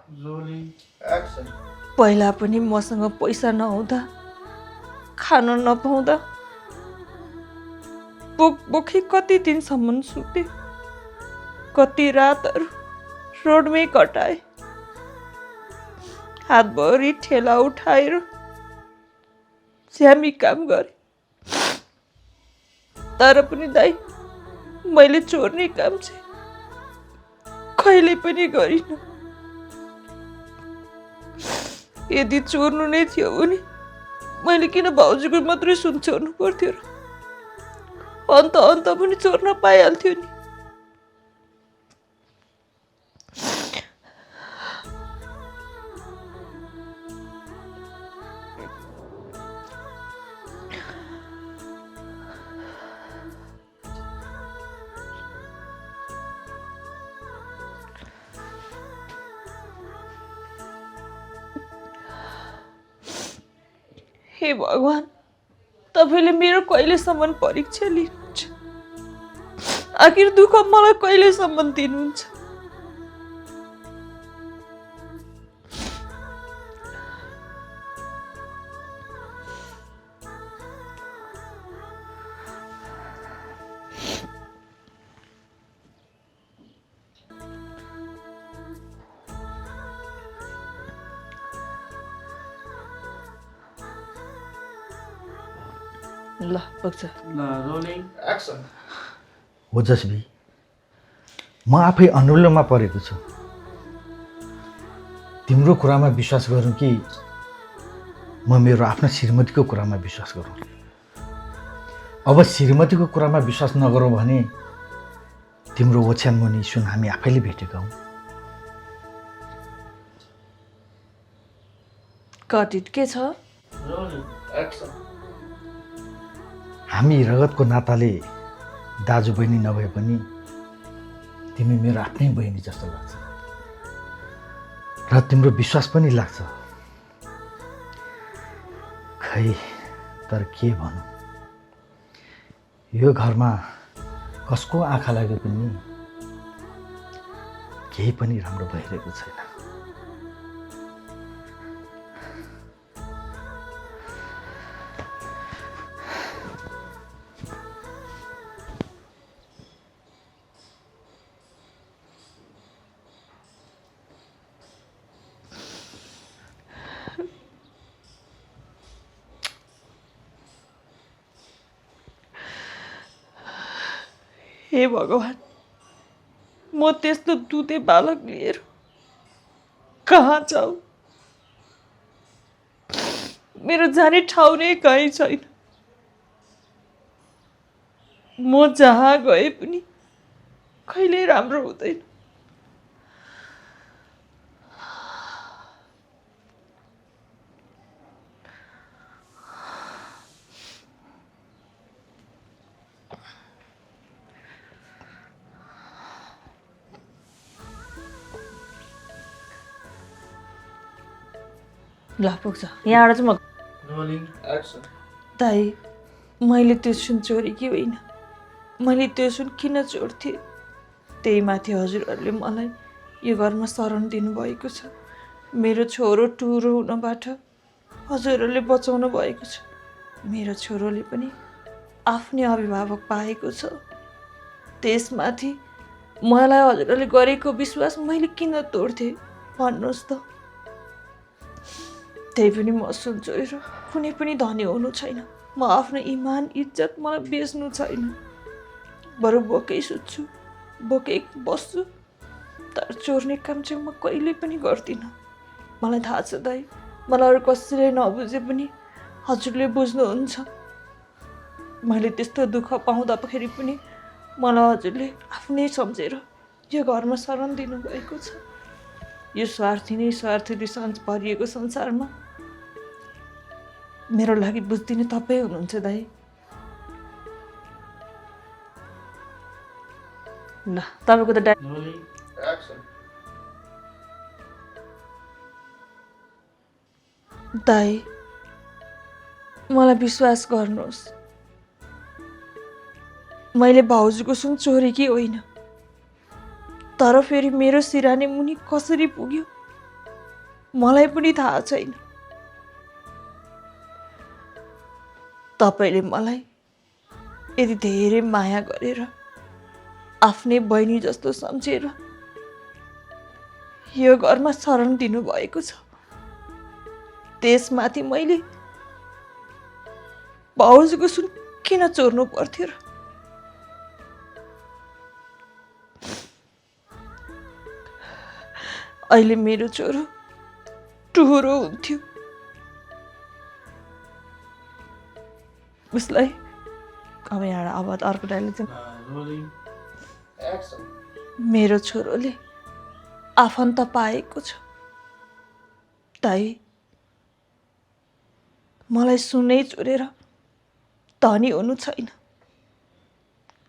Rolling action. पहिला पनि मसँग पैसा नहुँदा खान नपाउँदा बोकी कति दिनसम्म सुते, कति रातहरू रोडमै कटाए, हातभरि ठेला उठाएर स्यामी काम गरे। तर पनि दाइ, मैले चोर्ने काम चाहिँ कहिले पनि गरिनँ। यदि चोर्नु नै थियो भने मैले किन भाउजूको मात्रै सुन चोर्नु पर्थ्यो र? अन्त पनि चोर्न पाइहाल्थ्यो नि। हे भगवान, तपाईले मेरो कहिलेसम्म परीक्षा लिनुहुन्छ? आखिर दुःख मलाई कहिलेसम्म दिनुहुन्छ? ल बग्छ। Rolling action. हो जसबी, म आफै अनुलोमा परेको छु। तिम्रो कुरामा विश्वास गरौँ कि म मेरो आफ्नो श्रीमतीको कुरामा विश्वास गरौँ? अब श्रीमतीको कुरामा विश्वास नगरौँ भने तिम्रो ओछ्यान मुनि सुन हामी आफैले भेटेका हौँ। कटिट के छ? Rolling action. हामी रगतको नाताले दाजु बहिनी नभए पनि तिमी मेरो आफ्नै बहिनी जस्तो लाग्छ र तिम्रो विश्वास पनि लाग्छ। खै तर के भनौँ, यो घरमा कसको आँखा लागे पनि केही पनि राम्रो भइरहेको छैन। हे भगवान, म त्यस्तो दुधे बालक लिएर कहाँ जाऊ? मेरो जाने ठाउँ नै कहीँ छैन। म जहाँ गए पनि कहिल्यै राम्रो हुँदैन। ल पुग्छ। यहाँबाट चाहिँ म Rolling action. दाइ, मैले त्यो सुन चोरेकी होइन। मैले त्यो सुन किन चोर्थेँ? त्यही माथि हजुरहरूले मलाई यो घरमा शरण दिनुभएको छ। मेरो छोरो टुरो हुनबाट हजुरहरूले बचाउनु भएको छ। मेरो छोरोले पनि आफ्नै अभिभावक पाएको छ। त्यसमाथि मलाई हजुरहरूले गरेको विश्वास मैले किन तोड्थेँ भन्नुहोस् त? त्यही पनि म सुन चोरेर कुनै पनि धनी हुनु छैन। म आफ्नो इमान इज्जत मलाई बेच्नु छैन। बरु बोकै सुत्छु, बोकै बस्छु, तर चोर्ने काम चाहिँ म कहिले पनि गर्दिनँ। मलाई थाहा छ दाइ, मलाई अरू कसैले नबुझे पनि हजुरले बुझ्नुहुन्छ। मैले त्यस्तो दुःख पाउँदाखेरि पनि मलाई हजुरले आफ्नै सम्झेर यो घरमा शरण दिनुभएको छ। यो स्वार्थीले सञ्च भरिएको संसारमा मेरो लागि बुझ्दिने तपाईँ हुनुहुन्छ दाइ। ल तपाईँको त Rolling action. दाइ, मलाई विश्वास गर्नुहोस्, मैले भाउजूको सुन चोरेकी होइन। तर फेरि मेरो सिरानी मुनि कसरी पुग्यो मलाई पनि थाहा छैन। तपाईँले मलाई यति धेरै माया गरेर आफ्नै बहिनी जस्तो सम्झेर यो घरमा शरण दिनुभएको छ। त्यसमाथि मैले भाउजूको सुन किन चोर्नु पर्थ्यो र? अहिले मेरो छोरो टुहुरो हुन्थ्यो। उसलाई अब यहाँ अब अर्को डायलग चाहिँ Rolling. Action. मेरो छोरोले आफन्त पाएको छ। ताई मलाई सुनै चोरेर धनी हुनु छैन,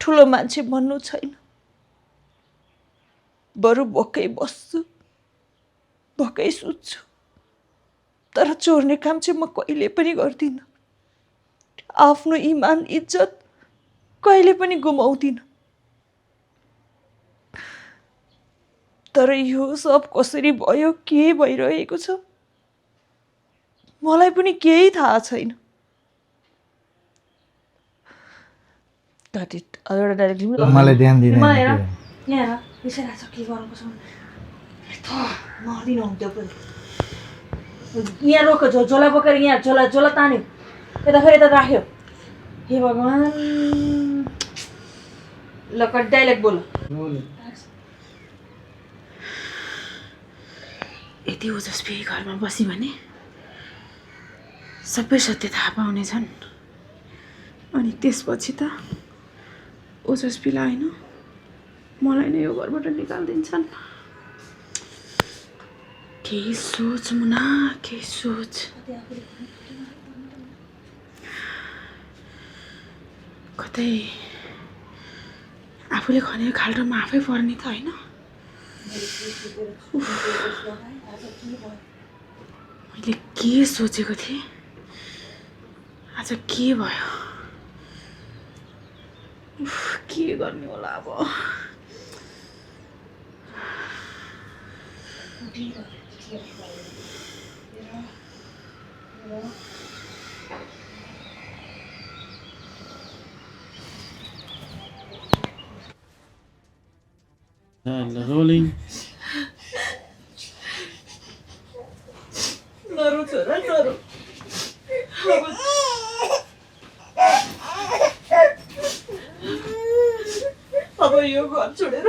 ठुलो मान्छे बन्नु छैन। बरु भोकै बस्छु, भोकै सुत्छु, तर चोर्ने काम चाहिँ म कहिले पनि गर्दिनँ। आफ्नो इमान इज्जत कहिले पनि गुमाउँदिनँ। तर यो सब कसरी भयो, के भइरहेको छ, मलाई पनि केही थाहा छैन। एउटा डाइरेक्ट लिनु न। मलाई ध्यान दिँदैन मलाई हेर, के? यहाँ हेर, बिर्सिरहेको छ के गर्नु पर्छ भनेर। मर्दिनँ हुन्थ्यो पनि। यहाँ रोक, झोला बोकेर यहाँ झोला तान्यो, यता फेरि यता राख्यो। हे भगवान्, ल डाइलेक्ट बोल। Rolling. यदि ओजस्वी घरमा बसी भने सबै सत्य थाहा पाउनेछन्। अनि त्यसपछि त ओजस्वीलाई होइन, मलाई नै यो घरबाट निकालिदिन्छन्। केही सोच मुना, केही सोच। कतै आफूले खनेको खाल्डोमा आफै पर्ने त होइन? मैले के सोचेको थिएँ, आज के भयो? के गर्ने होला अब? Rolling. नरो छोरा नरो। अब यो घर छोडेर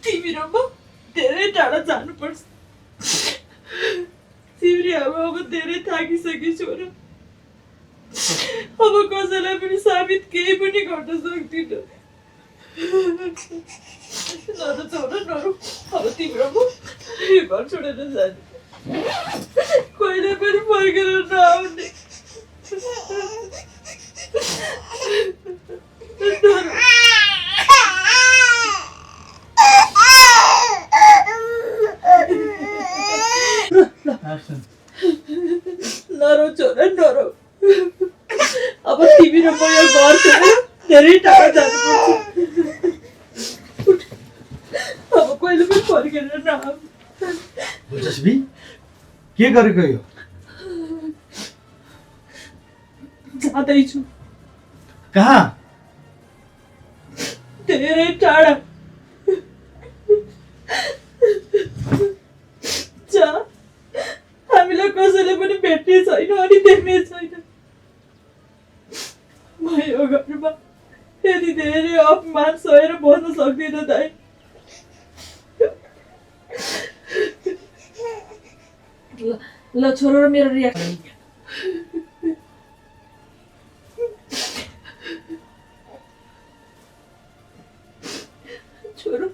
तिमी र म धेरै टाढा जानुपर्छ। तिमी अब धेरै थाकिसकेछौ र अब कसैलाई पनि साबित केही पनि गर्न सक्दिन। नरो छोरा नरो। अब तिमी र म यो घर छोडेर जाने, कहिले पनि फर्केर नआउने। Action. नरो छोरा नरो। अब तिमी र म यो घर छोडेर धेरै टाढा जानुपर्छ। अब कहिले पनि फर्केर नआउने। ओजस्वी के गरेको यो? जाँदैछु कहाँ? धेरै टाढा। जा, हामीलाई कसैले पनि भेट्ने छैन अनि देख्ने छैन। म यो घरमा यति धेरै अपमान सहेर बस्न सक्दिनँ दाइ। ल छोरो र मेरो रियाक्सन। छोरो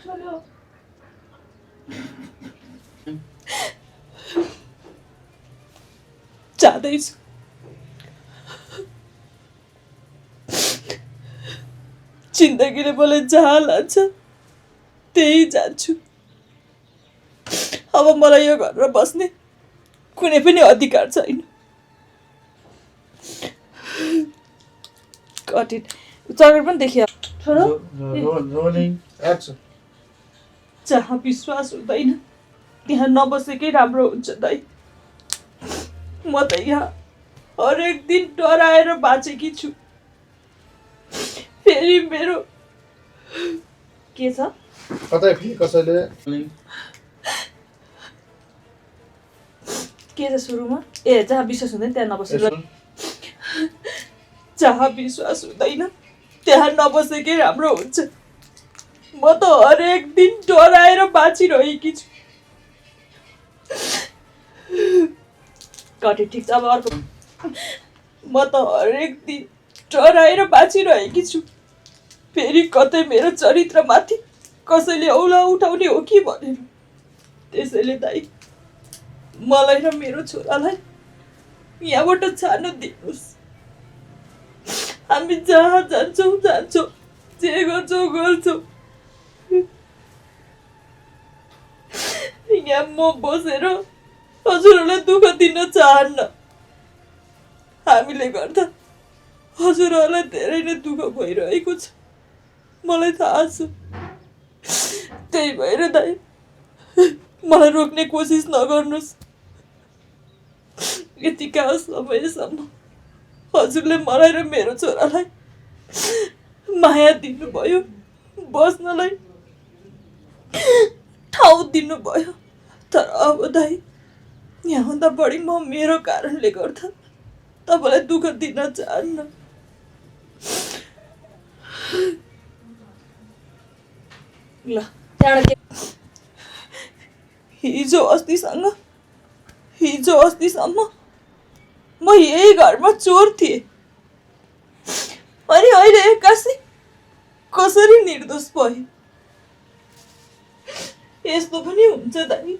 चलो। जाँदैछु। जिन्दगीले मलाई जहाँ लान्छ त्यही जान्छु। अब मलाई यो घरमा बस्ने कुनै पनि अधिकार छैन। कठिन चक्कर पनि देखियो छोरो। Rolling. Action. जहाँ विश्वास हुँदैन त्यहाँ नबसेकै राम्रो हुन्छ दाइ। म त यहाँ हरेक दिन डराएर बाँचेकी छु। फेरि मेरो के छ कतै फेरि कसैले के छ सुरुमा ए जहाँ विश्वास हुँदैन त्यहाँ नबसेको। जहाँ विश्वास हुँदैन त्यहाँ नबसेकै राम्रो हुन्छ। म त हरेक दिन डराएर बाँचिरहेकी छु। कति ठिक छ अब अर्को। म त हरेक दिन डराएर बाँचिरहेकी छु। फेरि कतै मेरो चरित्रमाथि कसैले औला उठाउने हो कि भनेर। त्यसैले दाइ मलाई र मेरो छोरालाई यहाँबाट छाड्न दिनुहोस्। हामी जहाँ जान्छौँ जे गर्छौँ गर्छौँ। यहाँ म बसेर हजुरहरूलाई दुःख दिन चाहन्न। हामीले गर्दा हजुरहरूलाई धेरै नै दुःख भइरहेको छ, मलाई थाहा छ। त्यही भएर दाइ मलाई रोक्ने कोसिस नगर्नुहोस्। यतिका समयसम्म हजुरले मलाई र मेरो छोरालाई माया दिनुभयो, बस्नलाई ठाउँ दिनुभयो। तर अब दाइ यहाँभन्दा बढी म मेरो कारणले गर्दा तपाईँलाई दुःख दिन चाहन्न। ल हिजो अस्तिसम्म म यही घरमा चोर थिएँ। अनि अहिले एक्कासी कसरी निर्दोष भए? यस्तो पनि हुन्छ दाइ।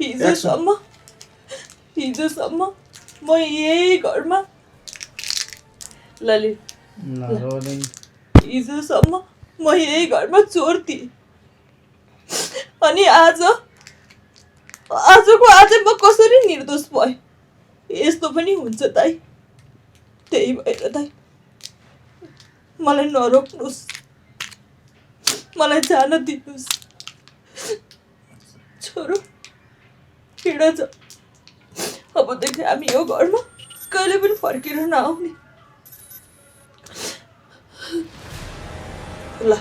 हिजोसम्म म यही घरमा हिजोसम्म म यही घरमा चोर थिएँ। अनि आजको आज म कसरी निर्दोष भए? यस्तो पनि हुन्छ दाइ। त्यही भएर दाइ मलाई नरोक्नुहोस्, मलाई जान दिनुहोस्। छोरो हिँड जा। अबदेखि हामी यो घरमा कहिले पनि फर्केर नआउने। ल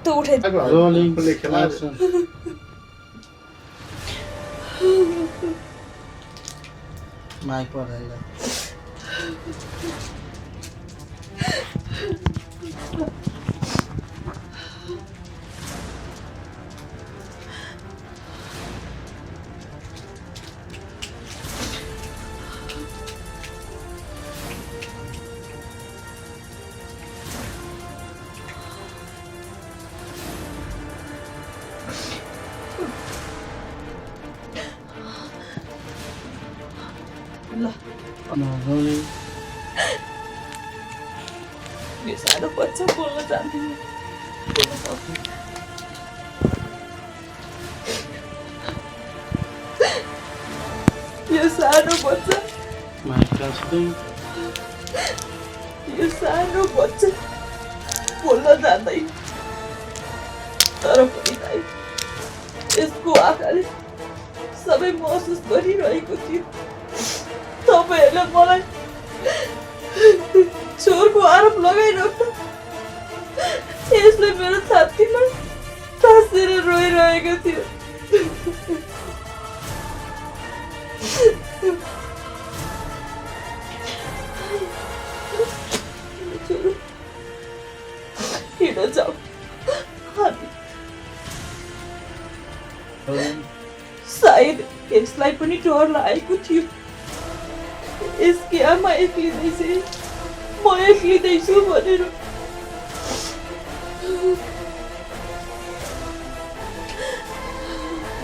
त उठाइ। Rolling. Action. माइक पढाइला Rolling. यो सानो बच्चा बोल्न जान्दैन। बोल्न सक्दैन। यो सानो बच्चा Mic testing. यो सानो बच्चा बोल्न जान्दैन। तर पनि दाइ यसको आँखाले सबै महसुस गरिरहेको थियो। तपाईँहरूले मलाई चोरको आरोप लगाइराख्दा यसले मेरो छातीमा टाँसेर रोइरहेको थियो। हिँड जाऊ। सायद यसलाई पनि डर लागेको थियो। यसकी आमा एक्लिँदैछ, म एक्लिँदैछु भनेर।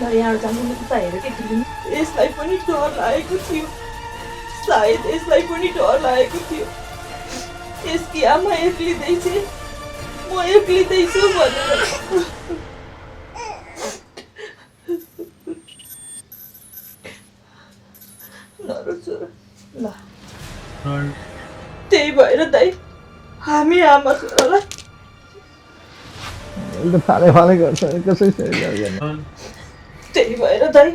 ल यहाँबाट जानु उता हेर के तिमीले यसलाई पनि डर लागेको थियो सायद यसलाई पनि डर लागेको थियो यसकी आमा एक्लिँदैछ म एक्लिँदैछु भनेर नरोज ल त्यही भएर दाइ हामी आमा छोरालाई फाले गर्छ कसै त्यही भएर दाइ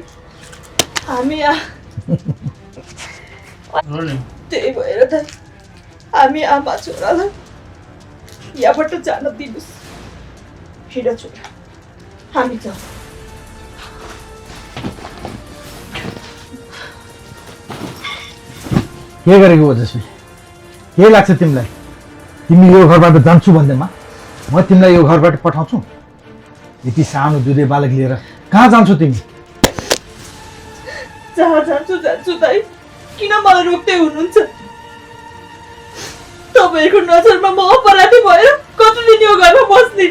हामी त्यही भएर दाइ हामी आमा छोरालाई यहाँबाट जान दिनुहोस् हिँड छोरा हामी जाउँ के गरेको ओजस्वी के लाग्छ तिमीलाई तिमी यो घरबाट जान्छु भन्दैमा म तिमीलाई यो घरबाट पठाउँछु यति सानो दुधे बालक लिएर कहाँ जान्छौ तिमी जहाँ जान्छु दाइ किन मलाई रोक्दै हुनुहुन्छ तपाईँहरूको नजरमा म अपराधी भएर कति दिन यो घरमा बस्ने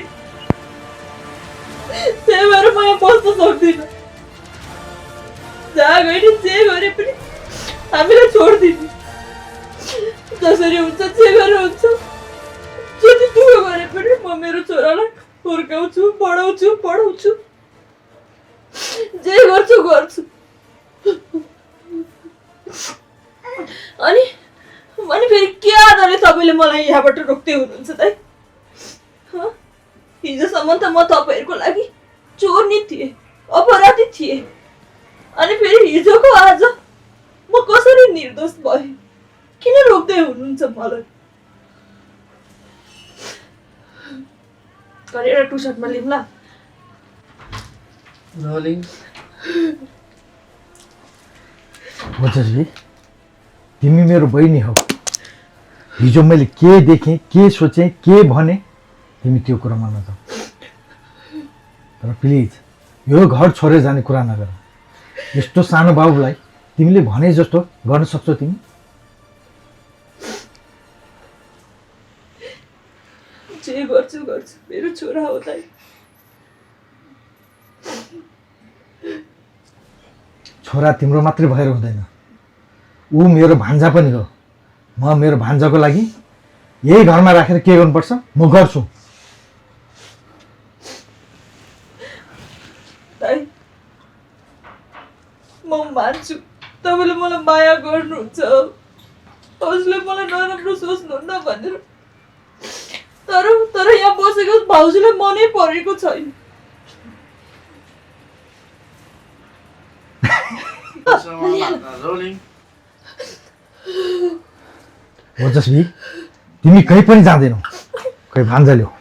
त्यही भएर म यहाँ बस्न सक्दिनँ जहाँ गए जे गरे पनि हामीलाई छोडिदिनु जसरी हुन्छ जे गरेर हुन्छ जति दुःख गरे पनि म मेरो छोरालाई हुर्काउँछु पढाउँछु जे गर्छु अनि फेरि के आधारले तपाईँले मलाई यहाँबाट रोक्दै हुनुहुन्छ दाइ हिजोसम्म त म तपाईँहरूको लागि चोर नि थिएँ अपराधी थिएँ अनि फेरि हिजोको आज म कसरी निर्दोष भएँ किन रोक्दै हुनुहुन्छ मलाई एउटा टु सर्टमा लिउँ ल रोलिङ ओजस्वी तिमी मेरो बहिनी हौ हिजो मैले के देखेँ के सोचेँ के भने तिमी त्यो कुरामा नजाऊ तर प्लिज यो घर छोडेर जाने कुरा नगर यस्तो सानो बाबुलाई तिमीले भने जस्तो गर्न सक्छौ तिमी जे गर्छु मेरो छोरा हो दाइ छोरा तिम्रो मात्रै भएर हुँदैन ऊ मेरो भान्जा पनि हो म मेरो भान्जाको लागि यही घरमा राखेर के गर्नुपर्छ म गर्छु दाइ म मान्छु तपाईँले मलाई माया गर्नुहुन्छ हजुरले मलाई नराम्रो सोच्नुहुन्न भनेर तर यहाँ बसेको भाउजूलाई मनै परेको छैन रोलिङ ओजस्वी तिमी कहीँ पनि जाँदैनौ खै भान्जा ल्याऊ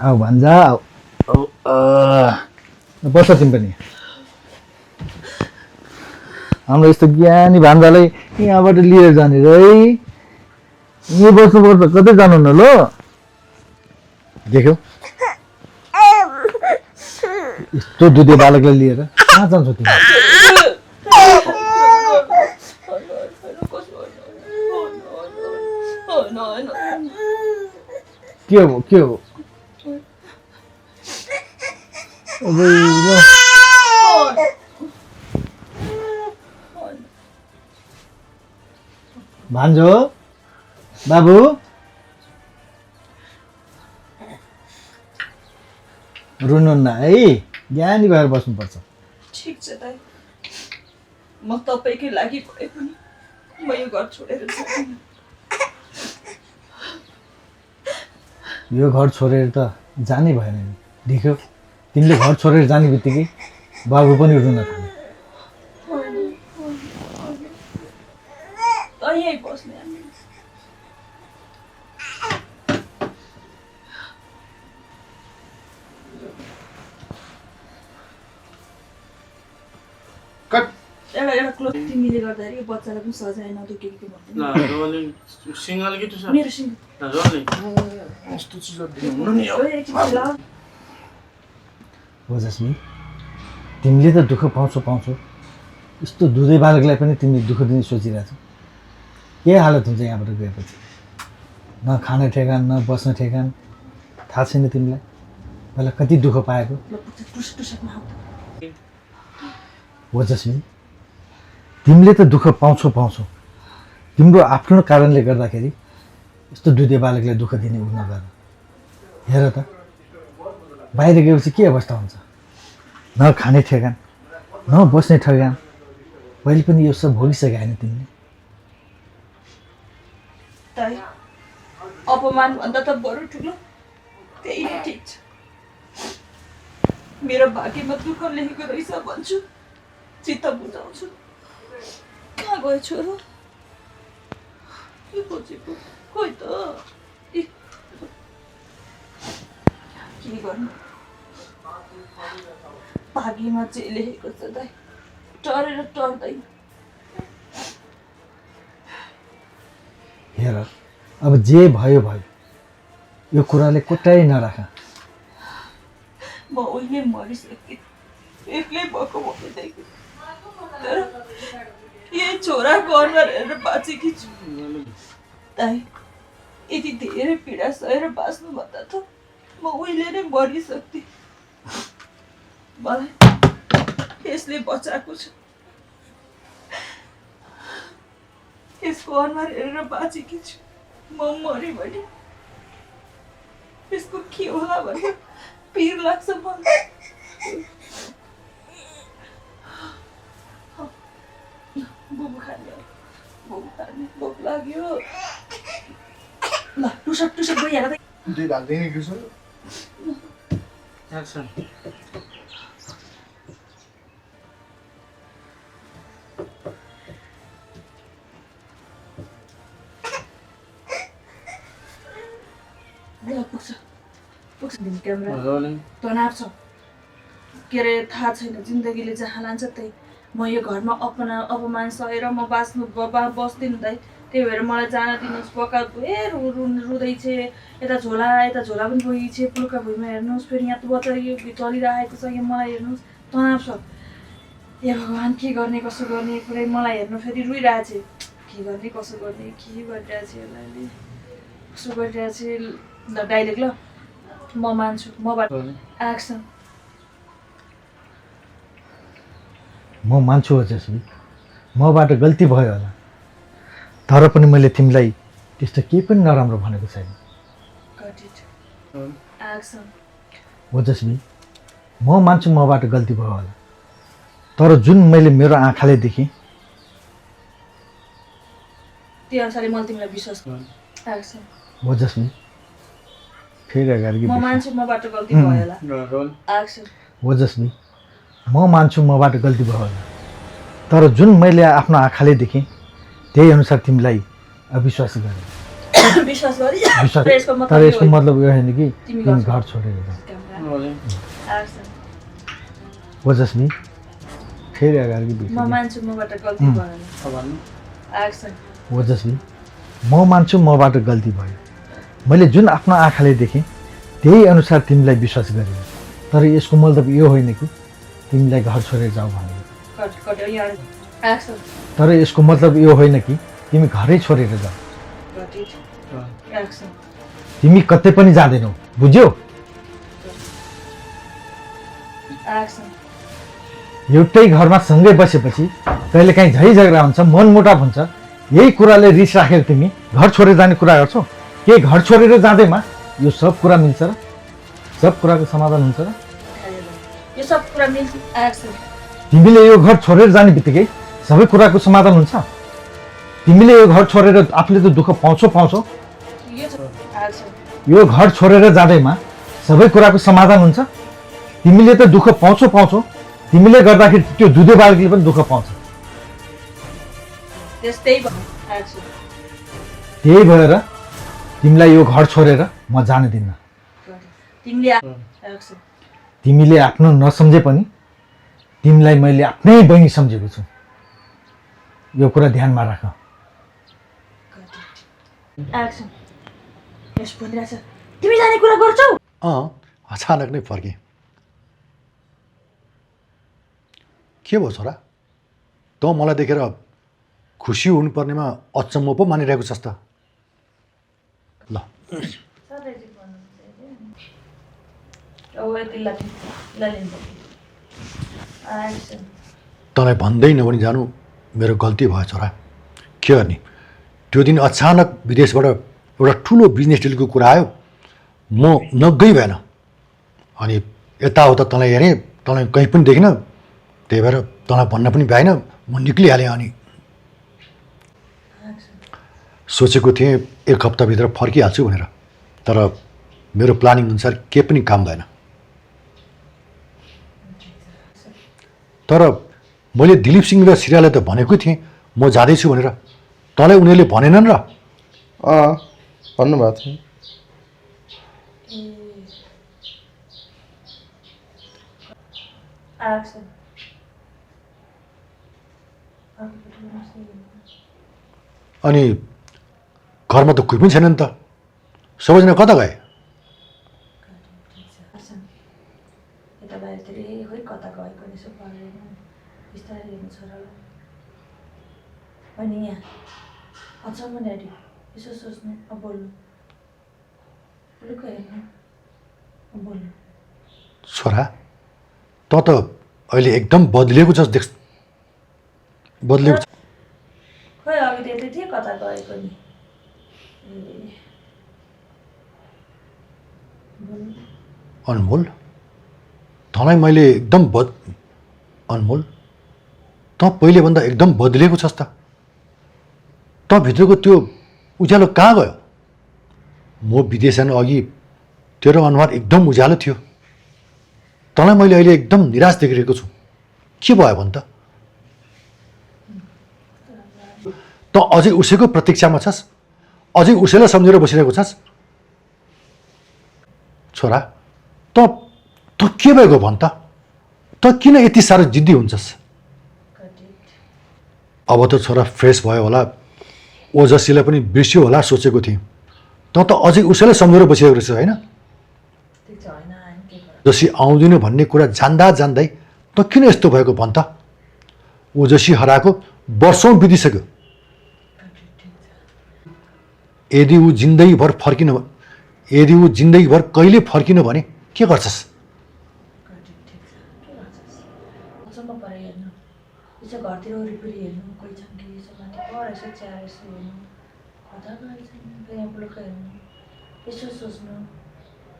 आऊ भान्जा बस तिमी पनि हाम्रो यस्तो ज्ञानी भान्जालाई यहाँबाट लिएर जाने र है यहीँ बस्नुपर्छ कतै जानु न ल देख्यौ यस्तो दुधे बालकलाई लिएर कहाँ जान्छौ तिमी के हो भान्जो बाबु रुनुहुन्न है ज्ञानी भएर बस्नुपर्छ ठिक छ दाइ म तपाईँकै लागि भए पनि म यो घर छोडेर जादिनँ यो घर छोडेर त जानै भएन नि देख्यौ तिमीले घर छोडेर जाने बित्तिकै बाबु पनि रुन थाल्यो यहीँ बस्ने हामी कट एउटा क्लोज तिमीले गर्दाखेरि यो बच्चालाई पनि सजाय नदुखेको भन्नु ल रोलिङ सिंगल कि टु मेरो सिङ ल रोलिङ यस्तो चिजहरु दिनु नि ओजस्वी तिमीले त दुःख पाउँछौ यस्तो दुधै बालकलाई पनि तिमीले दुःख दिने सोचिरहेछौ के हालत हुन्छ यहाँबाट गएपछि न खाने ठेगान न बस्ने ठेगान थाहा छैन तिमीलाई पहिला कति दुःख पाएको ल पुग्छ टुसटुसमा आऊ ओजस्वी तिमीले त दुःख पाउँछौ तिम्रो आफ्नो कारणले गर्दाखेरि यस्तो दुधे बालकलाई दुःख दिने उ नगर हेर त बाहिर गएपछि के अवस्था हुन्छ न खाने ठेगान न बस्ने ठेगान पहिले पनि यो सब भोगिसके होइन तिमीले ताई अपमान भन्दा त बरु ठुलो त्यही नै ठिक छ मेरो भाग्यमा दुःख लेखेको रहेछ भन्छु चित्त बुझाउँछु कहाँ गयो छोरो के खोजेको खोइ त इ, के गर्नु भाग्यमा चाहिँ लेखेको छ दाइ टरेर टर्दैन हेर अब जे भयो यो कुराले कोटाइ नराख म उहिले मरिसकेँ एक्लै भएको भनेदेखि तर यही छोराको अनुहार हेरेर बाँचेकी छु ताई यति धेरै पीडा सहेर बाँच्नुभन्दा त म उहिले नै मरिसक्थेँ मलाई यसले बचाएको छ यसको अनुहार हेरेर बाँचेकी छु म मऱ्यो भने यसको के होला भने पिर लाग्छ मलाई बुबु खाने भोक लाग्यो ल टुसक गइहाल दुई भाग्दैन कि सर एक्सन पुग्छ तनाव छ के अरे थाहा छैन जिन्दगीले जहाँ लान्छ त्यही म यो घरमा अपमान सहेर म बस्दिनँ दाइ त्यही भएर मलाई जान दिनुहोस् पक्का रुँदैछ यता झोला पनि गइछ पुल्का भुइँमा हेर्नुहोस् फेरि यहाँ बच्चा यो चलिरहेको छ यहाँ मलाई हेर्नुहोस् तनाव छ ए भगवान् के गर्ने कसो गर्ने पुरै मलाई हेर्नु फेरि रुइरहेछ के गर्ने कसो गर्ने के गरिरहेछ यसलाई कसो गरिरहेछ ल डाइलेक्ट ल म मान्छु मबाट एक्सन म मान्छु ओजस्वी मबाट गल्ती भयो होला तर पनि मैले तिमीलाई त्यस्तो केही पनि नराम्रो भनेको छैन ओजस्वी म मान्छु मबाट गल्ती भयो होला तर जुन मैले मेरो आँखाले देखेँ त्यो अनुसारले मैले तिमीलाई विश्वास एक्सन ओजस्वी फेरि अगाडि म मान्छु मबाट गल्ती भयो होला एक्सन ओजस्वी म मान्छु मबाट गल्ती भयो होला तर जुन मैले आफ्नो आँखाले देखेँ त्यही अनुसार तिमीलाई अविश्वास गरेँ विश्वास गरे तर यसको मतलब यो होइन कि तिमी घर छोडेर जाऊ ओजस्वी फेरि अगाडि म मान्छु मबाट गल्ती भयो होला एक्सन ओजस्वी म मान्छु मबाट गल्ती भयो मैले जुन आफ्नो आँखाले देखेँ त्यही अनुसार तिमीलाई विश्वास गरेँ तर यसको मतलब यो होइन कि तिमीलाई घर छोडेर जाऊ भनेर तर यसको मतलब यो होइन कि तिमी घरै छोडेर जाऊ तिमी कतै पनि जाँदैनौ बुझ्यौ एउटै घरमा सँगै बसेपछि कहिले काहीँ झै झगडा हुन्छ मनमुटाव हुन्छ यही कुराले रिस राखेर तिमी घर छोडेर जाने कुरा गर्छौ के घर छोडेर जाँदैमा यो सब कुरा मिल्छ र सब कुराको समाधान हुन्छ र यो सब कुरा मिल्छ एक्सन तिमीले यो घर छोडेर जाने बित्तिकै सबै कुराको समाधान हुन्छ तिमीले यो घर छोडेर आफूले त दुःख पाउँछौ यो घर छोडेर जाँदैमा सबै कुराको समाधान हुन्छ तिमीले त दुःख पाउँछौ तिमीले गर्दाखेरि त्यो दुधे बालकले पनि दुःख पाउँछ त्यही भएर तिमीलाई यो घर छोडेर म जान दिन्न तिमीले आफ्नो नसम्झे पनि तिमीलाई मैले आफ्नै बहिनी सम्झेको छु यो कुरा ध्यानमा राख तिमी जाने कुरा गर्छौ अचानक नै फर्केँ के भयो छोरा त मलाई देखेर खुसी हुनुपर्नेमा अचम्म पो मानिरहेको छस् त ल ओ यति ल लिन्छ एक्सन तँलाई भन्दै नभनी जानु मेरो गल्ती भयो छोरा के गर्ने त्यो दिन अचानक विदेशबाट एउटा ठुलो बिजनेस डिलको कुरा आयो म नगई भएन अनि यताउता तँलाई हेरेँ तँलाई कहीँ पनि देखिनँ त्यही भएर तँलाई भन्न पनि भएन म निक्लिहालेँ अनि सोचेको थिएँ एक हप्ताभित्र फर्किहाल्छु भनेर तर मेरो प्लानिङ अनुसार केही पनि काम भएन तर मैले दिलीप सिंह र श्रेयालाई त भनेको थिएँ म जाँदैछु भनेर तँलाई उनीहरूले भनेनन् र भन्नुभएको थियो एक्सन अनि घरमा त कोही पनि छैन नि त सबैजना कता गए यता बाहिरतिर खोइ कता गएको रहेछ परेन बिस्तारै हेर्नु छोरालाई अनि यहाँ अचम्म ड्याडी यसो सोच्नु अब बोल्नु लुक हेर्नु बोल्नु छोरा त अहिले एकदम बदलिएको छस् बदलिएको छ खोइ अघि त्यतै थिएँ कता गएको नि अनमोल तँलाई मैले एकदम अनमोल त पहिलेभन्दा एकदम बदलिएको छस् त भित्रको त्यो उज्यालो कहाँ गयो म विदेश जानु अघि तेरो अनुहार एकदम उज्यालो थियो तँलाई मैले अहिले एकदम निराश देखिरहेको छु के भयो भन् त अझै उसैको प्रतीक्षामा छस् अझै उसैलाई सम्झेर बसिरहेको छस् छोरा त के भएको भन् त किन यति साह्रो जिद्दी हुन्छस् अब त छोरा फ्रेस भयो होला ओजस्वीलाई पनि बिर्स्यो होला सोचेको थिएँ त अझै उसैलाई सम्झेर बसिरहेको रहेछ होइन ओजस्वी आउँदिन भन्ने कुरा जान्दै त किन यस्तो भएको भन् त ओजस्वी हराएको वर्षौँ बितिसक्यो यदि ऊ जिन्दगीभर कहिले फर्किनु भने के गर्छस् अचम्म परेर हेर्नु यसो घरतिर वरिपरि हेर्नु कोही छन् कि यसो माथि पर यसो चिया यसो हेर्नु कता गएछन् यहाँ पुलुक्क हेर्नु यसो सोच्नु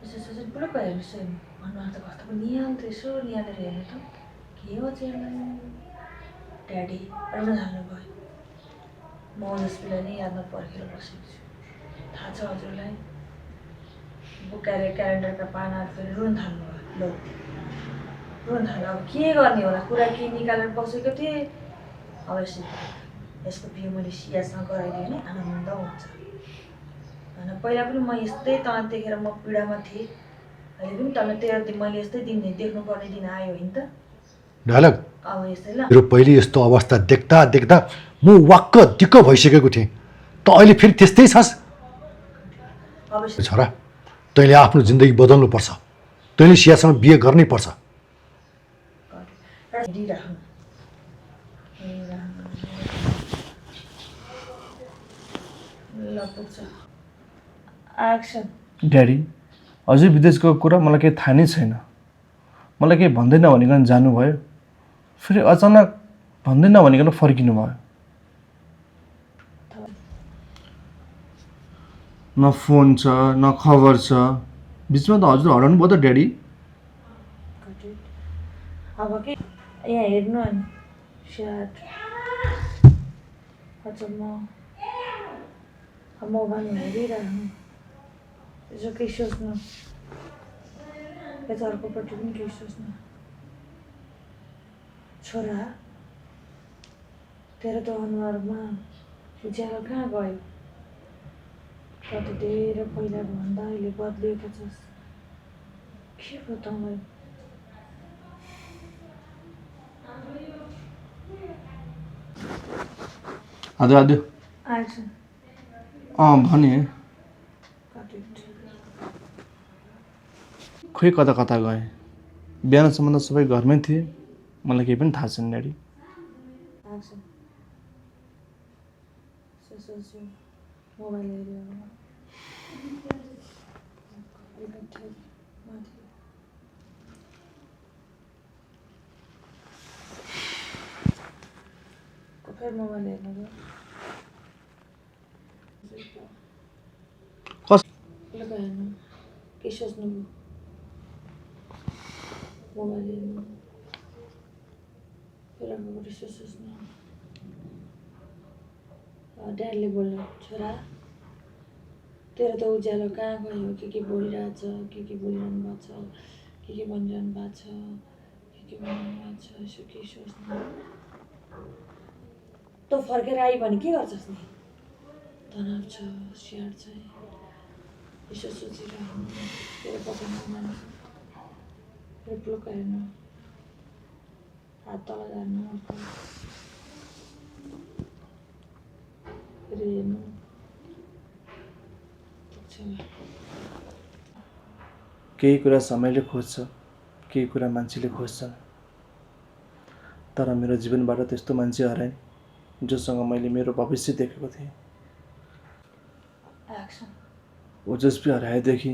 यसो सोच्नु पुलुक्क हेर्नु यसो हेर्नु अनुहार त कस्तो पो निहाल्थ्यो यसो निहालेर हेर्नु त के हो चाहिँ ड्याडी रुन थाल्नु भयो म ओजस्वीलाई नै यादमा पर्खेर बसेको छु थाहा छ हजुरलाई बुकाएर क्यालेन्डरका पानाहरू फेरि रुन थाल्नु भयो रुन थाल्नु अब के गर्ने होला कुरा के निकालेर बसेको थिएँ अवश्य यसको बिहे मैले सियासँग गराइदिएँ भने आनन्द हुन्छ होइन पहिला पनि म यस्तै तँलाई देखेर म पीडामा थिएँ अहिले पनि तँलाई तेरो मैले यस्तै दिन देख्नुपर्ने दिन आयो होइन त ढालक अब यस्तै ल मेरो पहिले यस्तो अवस्था देख्दा म वाक्क दिक्क भइसकेको थिएँ त अहिले फेरि त्यस्तै छस् अवश्य छोरा तैँले आफ्नो जिन्दगी बदल्नुपर्छ तैँले सियासँग बिहे गर्नै पर्छ एक्सन ड्याडी अझै विदेशको कुरा मलाई केही थाहा नै छैन मलाई केही भन्दै नभनिकन जानुभयो फेरि अचानक भन्दै नभनिकन फर्किनु भयो न फोन छ न खबर छ बिचमा त हजुर हराउनु भयो त ड्याडी अब के यहाँ हेर्नु अनि स्याड अचम्म मोबाइलमा हेरिरहनु यसो केही सोच्नु यता अर्कोपट्टि पनि केही सोच्नु छोरा तेरो त अनुहारमा उज्यालो कहाँ गयो कति धेरै पहिला भन्दा अहिले बदलिएको छस् के भयो तँलाई आदु एक्सन भने खोइ कता कता गएँ बिहानसम्म त सबै घरमै थिए मलाई केही पनि थाहा छैन ड्याडी एक्सन सोच्यो मोबाइल हेऱ्यो भर्खर मोबाइल हेर्नु गयो कस लुगा हेर्नु के सोच्नु मोबाइल हेर्नु फेरि आमाबाट यसो सोच्नु ड्याडले बोल्नु छोरा तेरो त उज्यालो कहाँ गयो के बोलिरहेछ के बोलिरहनु भएको छ के भनिरहनु भएको छ के भनिरहनु भएको छ यसो के सोच्नु तँ फर्केर आयो भने के गर्छस् नि तनाव छ स्याहार छ यसो सोचिरहनु तेरो पकाउनु मान्नु फेरि प्लुका हेर्नु हात तल झार्नु फेरि हेर्नु केही कुरा समयले खोज्छ केही कुरा मान्छेले खोज्छन् तर मेरो जीवनबाट त्यस्तो मान्छे हराए जोसँग मैले मेरो भविष्य देखेको थिएँ ओजस्वी हराएदेखि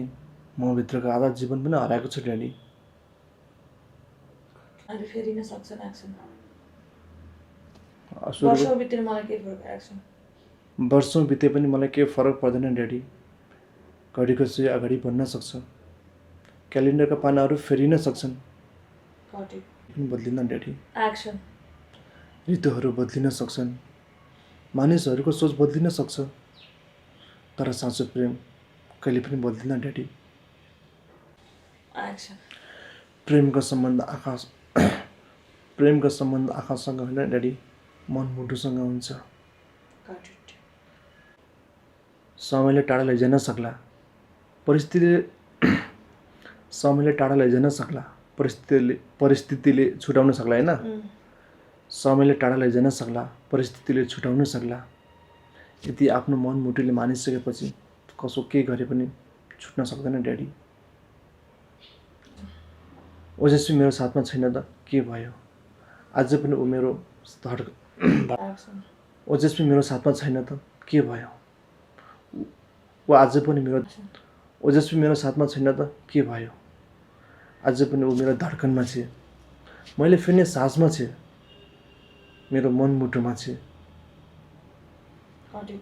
म भित्रको आधा जीवन पनि हराएको छु ड्याडी अहिले फेरिन सक्छन् एक्सन सुरु वर्षौँ बितेर मलाई केही फरक एक्सन वर्षौँ बिते पनि मलाई केही फरक पर्दैन ड्याडी घडीको सुई अगाडि बढ्न सक्छ क्यालेन्डरका पानाहरू फेरिन सक्छन् पनि बदलिन ड्याडी एक्सन ऋतुहरू बदलिन सक्छन् मानिसहरूको सोच बदलिन सक्छ तर साँचो प्रेम कहिले पनि बदलिन ड्याडी एक्सन प्रेमको सम्बन्ध आँखासँग होइन ड्याडी मन मुटुसँग हुन्छ समयले टाढा लैजान सक्ला समयले टाढा लैजान सक्ला परिस्थितिले छुटाउन सक्ला होइन समयले टाढा लैजान सक्ला परिस्थितिले छुटाउन सक्ला यदि आफ्नो मन मुटुले मानिसकेपछि कसो के गरे पनि छुट्न सक्दैन ड्याडी ओजस्वी मेरो साथमा छैन त के भयो आज पनि ऊ मेरो ओजस्वी मेरो साथमा छैन त के भयो ऊ आज पनि मेरो ओजस्वी मेरो साथमा छैन त के भयो आज पनि ऊ मेरो धड्कनमा छ मैले फेर्ने सासमा छ मेरो मन मुटुमा छ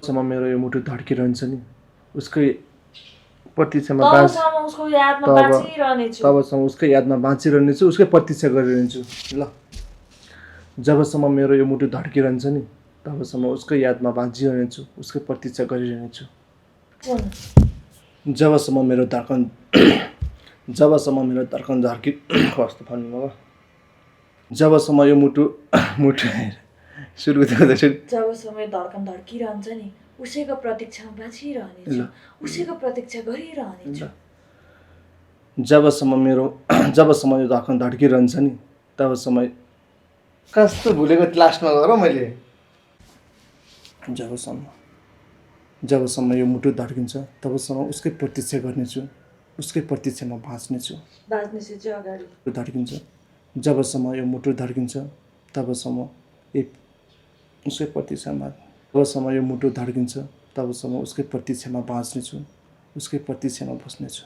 सम्म मेरो यो मुटु धड्किरहन्छ नि उसकै प्रतीक्षामा तबसम्म उसकै यादमा बाँचिरहनेछु उसकै प्रतीक्षा गरिरहन्छु ल जबसम्म मेरो यो मुटु धड्किरहन्छ नि तबसम्म उसकै यादमा बाँचिरहनेछु उसकै प्रतीक्षा गरिरहनेछु जबसम्म मेरो धड्कन धड्कि कस्तो भन्नु हो जबसम्म यो मुटु सुरु गर्दैछु जबसम्म यो धड्कन धड्किरहन्छ नि उसैको प्रतीक्षामा बाँचिरहनेछु उसैको प्रतीक्षा गरिरहनेछु जबसम्म यो धड्कन धड्किरहन्छ नि तबसम्म कस्तो भुलेको लास्टमा गर मैले जबसम्म यो मुटु धड्किन्छ तबसम्म उसकै प्रतीक्षा गर्नेछु उसकै प्रतीक्षामा बाँच्नेछु चाहिँ अगाडि धड्किन्छ जबसम्म यो मुटु धड्किन्छ तबसम्म उसकै प्रतीक्षामा जबसम्म यो मुटु धड्किन्छ तबसम्म उसकै प्रतीक्षामा बाँच्नेछु उसकै प्रतीक्षामा बस्नेछु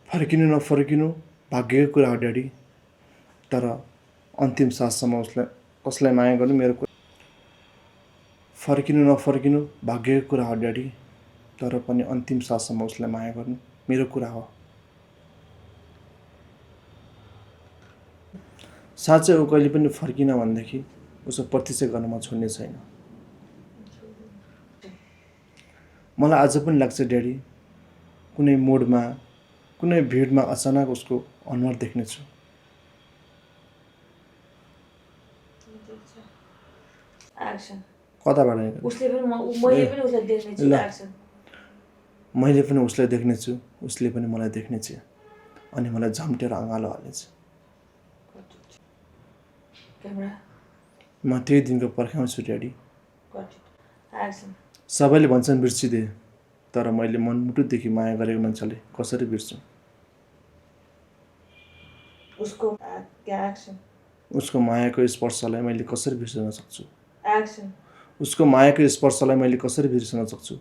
फर्किनु नफर्किनु भाग्यको कुरा हो ड्याडी तर अन्तिम साससम्म कसलाई माया गर्नु मेरो फर्किनु नफर्किनु भाग्यको कुरा हो ड्याडी तर पनि अन्तिम साससम्म उसलाई माया गर्नु मेरो कुरा हो साँच्चै ऊ कहिले पनि फर्किन भनेदेखि उसको प्रतीक्षा गर्न म छोड्ने छैन मलाई आज पनि लाग्छ ड्याडी कुनै मोडमा कुनै भिडमा अचानक उसको अनुहार देख्नेछु कताबाट मैले पनि उसलाई देख्नेछु उसले पनि मलाई देख्नेछ अनि मलाई झम्टेर अँगालो हाल्नेछ म त्यही दिनको पर्खाउँछु ड्याडी सबैले भन्छन् बिर्सिदे तर मैले मनमुटुदेखि माया गरेको मान्छेले कसरी बिर्छु उसको मायाको स्पर्शलाई मैले कसरी बिर्सन सक्छु उसको मायाको स्पर्शलाई मैले कसरी बिर्सन सक्छु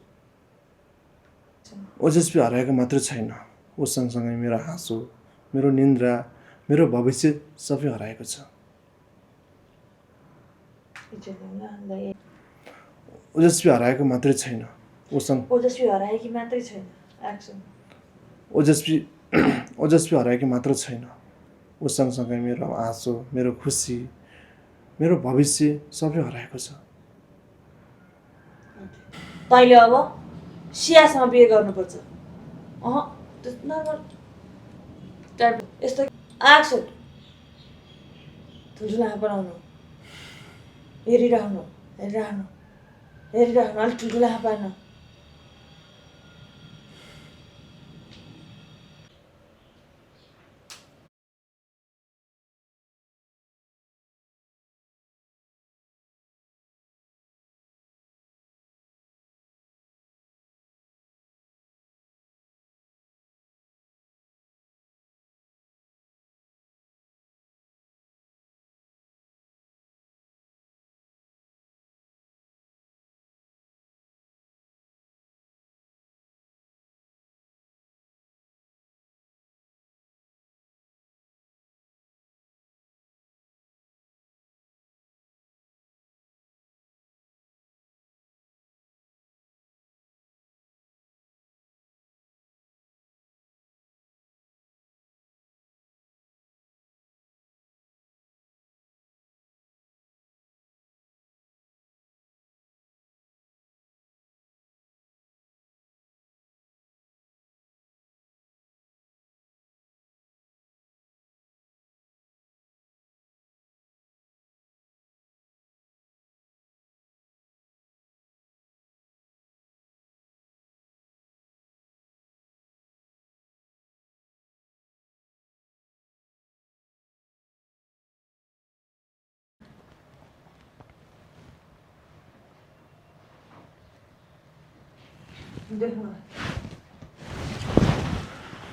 ओजस्वी हराएको मात्र छैन ऊ सँगसँगै मेरो हाँसो मेरो निन्द्रा मेरो भविष्य सबै हराएको छ ओजस्वी हराएको मात्रै छैन, उसँग ओजस्वी हराएकी मात्रै छैन। एक्सन। ओजस्वी हराएकी मात्र छैन, ऊ सँगसँगै मेरो आँसो, मेरो खुसी, मेरो भविष्य सबै हराएको छ। तैँले अब सियासँग बिहे गर्नुपर्छ। नर्मल टाइप यस्तो एक्सन। ठुल्ठुलो आँखा बनाउनु, हेरिरहनु अलिक ठुल्ठुलो आँखा पार्नु।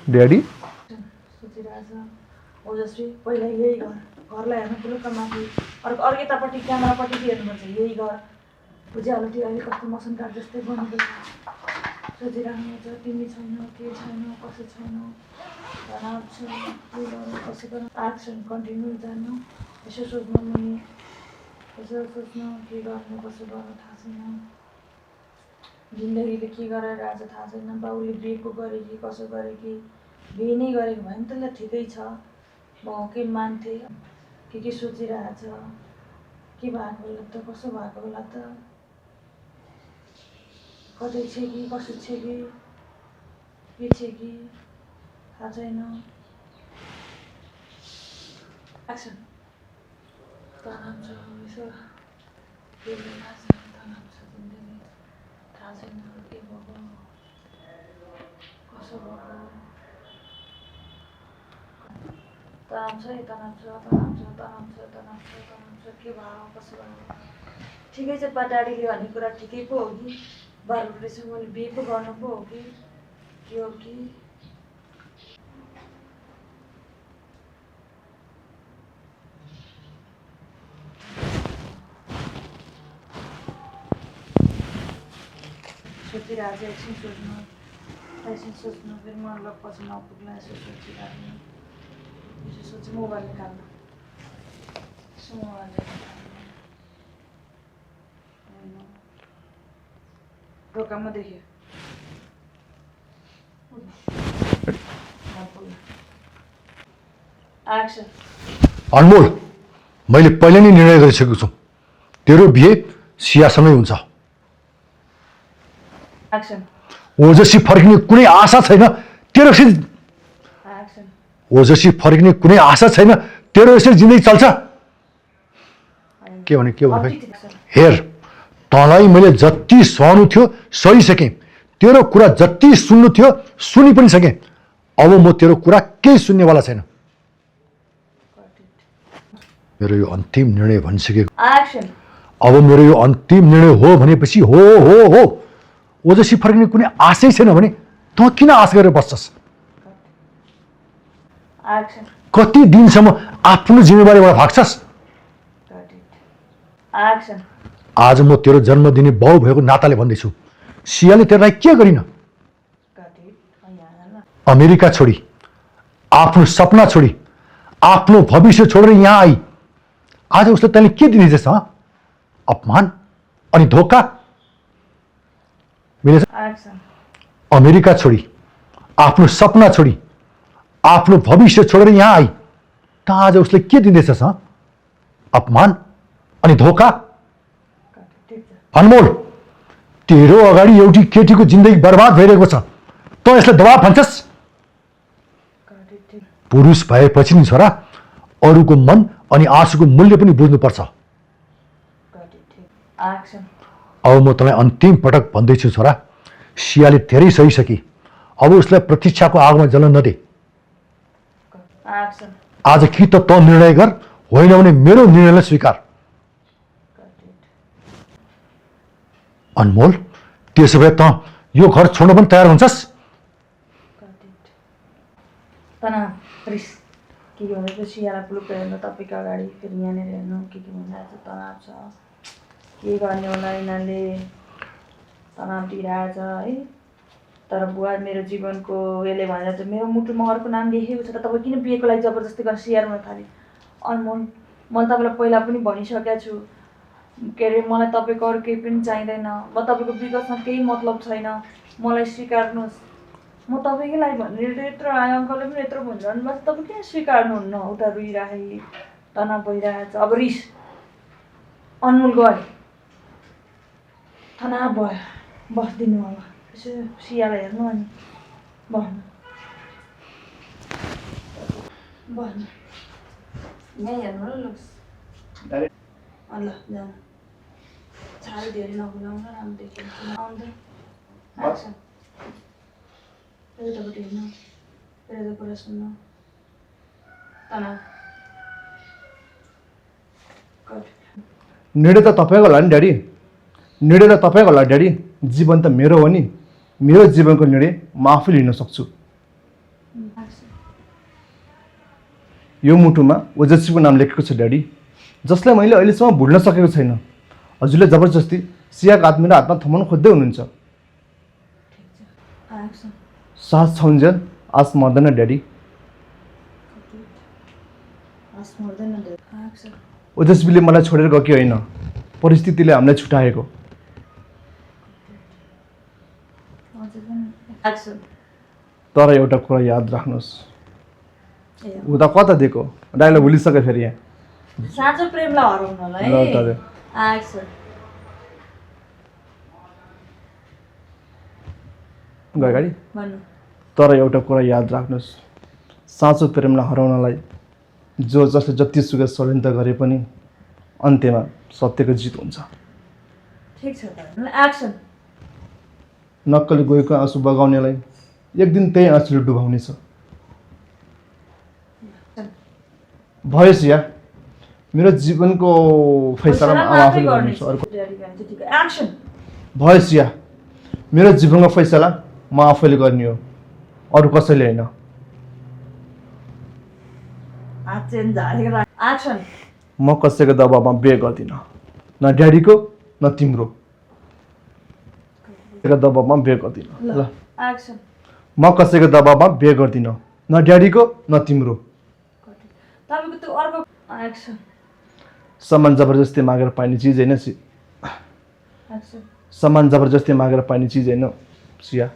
ड्याडी सोचिरहेछ ओजस्वी पहिला यही घरलाई हेर्नु पुलुक्क माथि अर्कैतापट्टि क्यामेरापट्टि हेर्नुपर्छ। यही घर उज्यालोटी अहिले कस्तो मौसम काट जस्तै बन्दैछ। सोचिरहनु छ तिमी छैन, के छैन, कसो छैन, तनाव छ, के गर्नु कसो गर्नु। एक्सन कन्टिन्यू जानु, यसो सोच्नु मुनि, यसो सोच्नु के गर्नु कसो गर्नु थाहा छैन। जिन्दगीले के गरेर आज थाहा छैन। बाउले बिहे पो गरे कि कसो गरे कि, बिहे नै गरेको भए नि त ल ठिकै छ, बाउ के मान्थे, के सोचिरहेछ, के भएको होला त, कसो भएको होला त, कतै छ कि कसो छ कि के छ कि थाहा छैन। एक्सन। तनाव छ यसो के भइरहेछ, तनाव छ जिन्दगी, थाहा छैन के भएको कसो भएको। तनाव छ के भयो कसो भयो। ठिकै छ पटाडीले भन्ने कुरा ठिकै पो हो कि, बालुटेसँग मैले बिहे पो गर्नु पो हो कि के हो कि। सोचिरहेको छ एकछिन सोच्नु फेरि मतलब पछि नपुग्ला यसो सोचिरहेको। यसो सोच मोबाइल निकाल्नु, यसो मोबाइल दोकानमा देख्यो एक्सन। अनमोल, मैले पहिले नै निर्णय गरिसकेको छु, तेरो बिहे सियासँगै हुन्छ। एक्सन। ओजस्वी फर्किने कुनै आशा छैन तेरो। एक्सन। ओजस्वी फर्किने कुनै आशा छैन तेरो, यसरी जिन्दगी चल्छ। के भने हेर, तँलाई मैले जति सहनु थियो सहिसकेँ, तेरो कुरा जति सुन्नु थियो सुनि पनि सकेँ। अब म तेरो कुरा केही सुन्नेवाला छैन। मेरो यो अन्तिम निर्णय भनिसकेको। एक्सन। अब मेरो यो अन्तिम निर्णय हो भनेपछि हो हो हो। ओजस्वी फर्किने कुनै आशै छैन भने तँ किन आश गरेर बस्छस्? एक्सन। कति दिनसम्म आफ्नो जिम्मेवारीबाट भाग्छस्? एक्सन। आज म तेरो जन्मदिने बाउ भएको नाताले भन्दैछु, सियाले तेरोलाई के गरिन? अमेरिका छोडी, आफ्नो सपना छोडी, आफ्नो भविष्य छोडेर यहाँ आई। आज उसले तैँले के दिँदैछस्? अपमान अनि धोका। एक्सन अमेरिका छोडी, आफ्नो सपना छोडी, आफ्नो भविष्य छोडेर यहाँ आई त आज उसले के दिँदैछस्? अपमान अनि धोका। अनमोल, तेरो अगाडि एउटी केटीको जिन्दगी बर्बाद भइरहेको छ, त यसलाई दबाब भन्छस्? पुरुष भएपछि नि छोरा अरूको मन अनि आँसुको मूल्य पनि बुझ्नुपर्छ। एक्सन अब म तँलाई अन्तिम पटक भन्दैछु छोरा, सियाले धेरै सहिसकी, अब उसलाई प्रतीक्षाको आगोमा जलन नदे। एक्सन आज कि त निर्णय गर, होइन भने मेरो निर्णयलाई स्वीकार। अनमोल, त्यसो भए त यो घर छोड्न पनि तयार हुन्छस्? तनाव रिस के भन्दैछ सियालाई पुलुक्क हेर्नु, तपाईँको अगाडि फेरि यहाँनिर हेर्नु के भइरहेछ, तनाव छ, के गर्ने होला यिनीहरूले, तनाव दिइरहेछ है। तर बुवा मेरो जीवनको यसले भनेर चाहिँ मेरो मुटुमा अर्को नाम लेखेको छ त तपाईँ किन बिहेको लागि जबरजस्ती गरेर सेयर हुन थालेँ? अनमोल, मैले तपाईँलाई पहिला पनि भनिसकेको छु, के अरे मलाई तपाईँको अरू केही पनि चाहिँदैन, म तपाईँको विगतमा केही मतलब छैन, मलाई स्वीकार्नुहोस्। म तपाईँकै लागि भनेर यत्रो अङ्कलले पनि यत्रो भनिरहनु भएको छ, तपाईँ किन स्वीकार्नुहुन्न? उता रुइराखेँ, तनाव भइरहेछ, अब रिस। अनमोल गयो, तनाव भयो, बस्दिनु अब यसो सियालाई हेर्नु अनि बस्नु बस्नु यहीँ हेर्नु ल ल जानु, साह्रै धेरै नबोलाउनु न, राम्रो देखिन्छ आउँदै। एक्सन यतापट्टि हेर्नु, यता कुरा सुन्नु, तनाव निर्णय त तपाईँको होला नि ड्याडी, निर्णय त तपाईँको होला ड्याडी। जीवन त मेरो हो नि, मेरो जीवनको निर्णय म आफै लिन सक्छु। यो मुटुमा ओजस्वीको नाम लेखेको छ ड्याडी, जसलाई मैले अहिलेसम्म भुल्न सकेको छैन। हजुरले जबरजस्ती सियाको हात मेरो हातमा थमाउनु खोज्दै हुनुहुन्छ। सास छौन्जेल आस मर्दैन ड्याडी। ओजस्वीले मलाई छोडेर गएको होइन, परिस्थितिले हामीलाई छुट्याएको। तर एउटा कुरा याद राख्नुहोस्, उता कता दिएको डाइलग भुलिसक्यो फेरि यहाँ। साँचो प्रेमलाई हराउनलाई गयो गाडी। भन्नु तर एउटा कुरा याद राख्नुहोस्, साँचो प्रेमलाई हराउनलाई जो जसले जतिसुकै षड्यन्त्र गरे पनि अन्त्यमा सत्यको जित हुन्छ। ठिक छ त। एक्सन नक्कली गएको आँसु बगाउनेलाई एक दिन त्यही आँसुले डुबाउने छ। भयो सिया, मेरो जीवनको फैसला म आफैले गर्नेछु। अर्को एक्सन भयो सिया, मेरो जीवनको फैसला म आफैले गर्ने हो, अरू कसैले होइन। एक्सन म कसैको दबाबमा बिहे गर्दिनँ, न ड्याडीको न तिम्रो। दबाबमा बिहे गर्दिनँ ल। एक्सन म कसैको दबाबमा बिहे गर्दिनँ, न ड्याडीको न तिम्रो। तपाईँको त्यो अर्को एक्सन सम्मान जबरजस्ती मागेर पाइने चिज होइन एक्सन सम्मान जबरजस्ती मागेर पाइने चिज होइन सिया।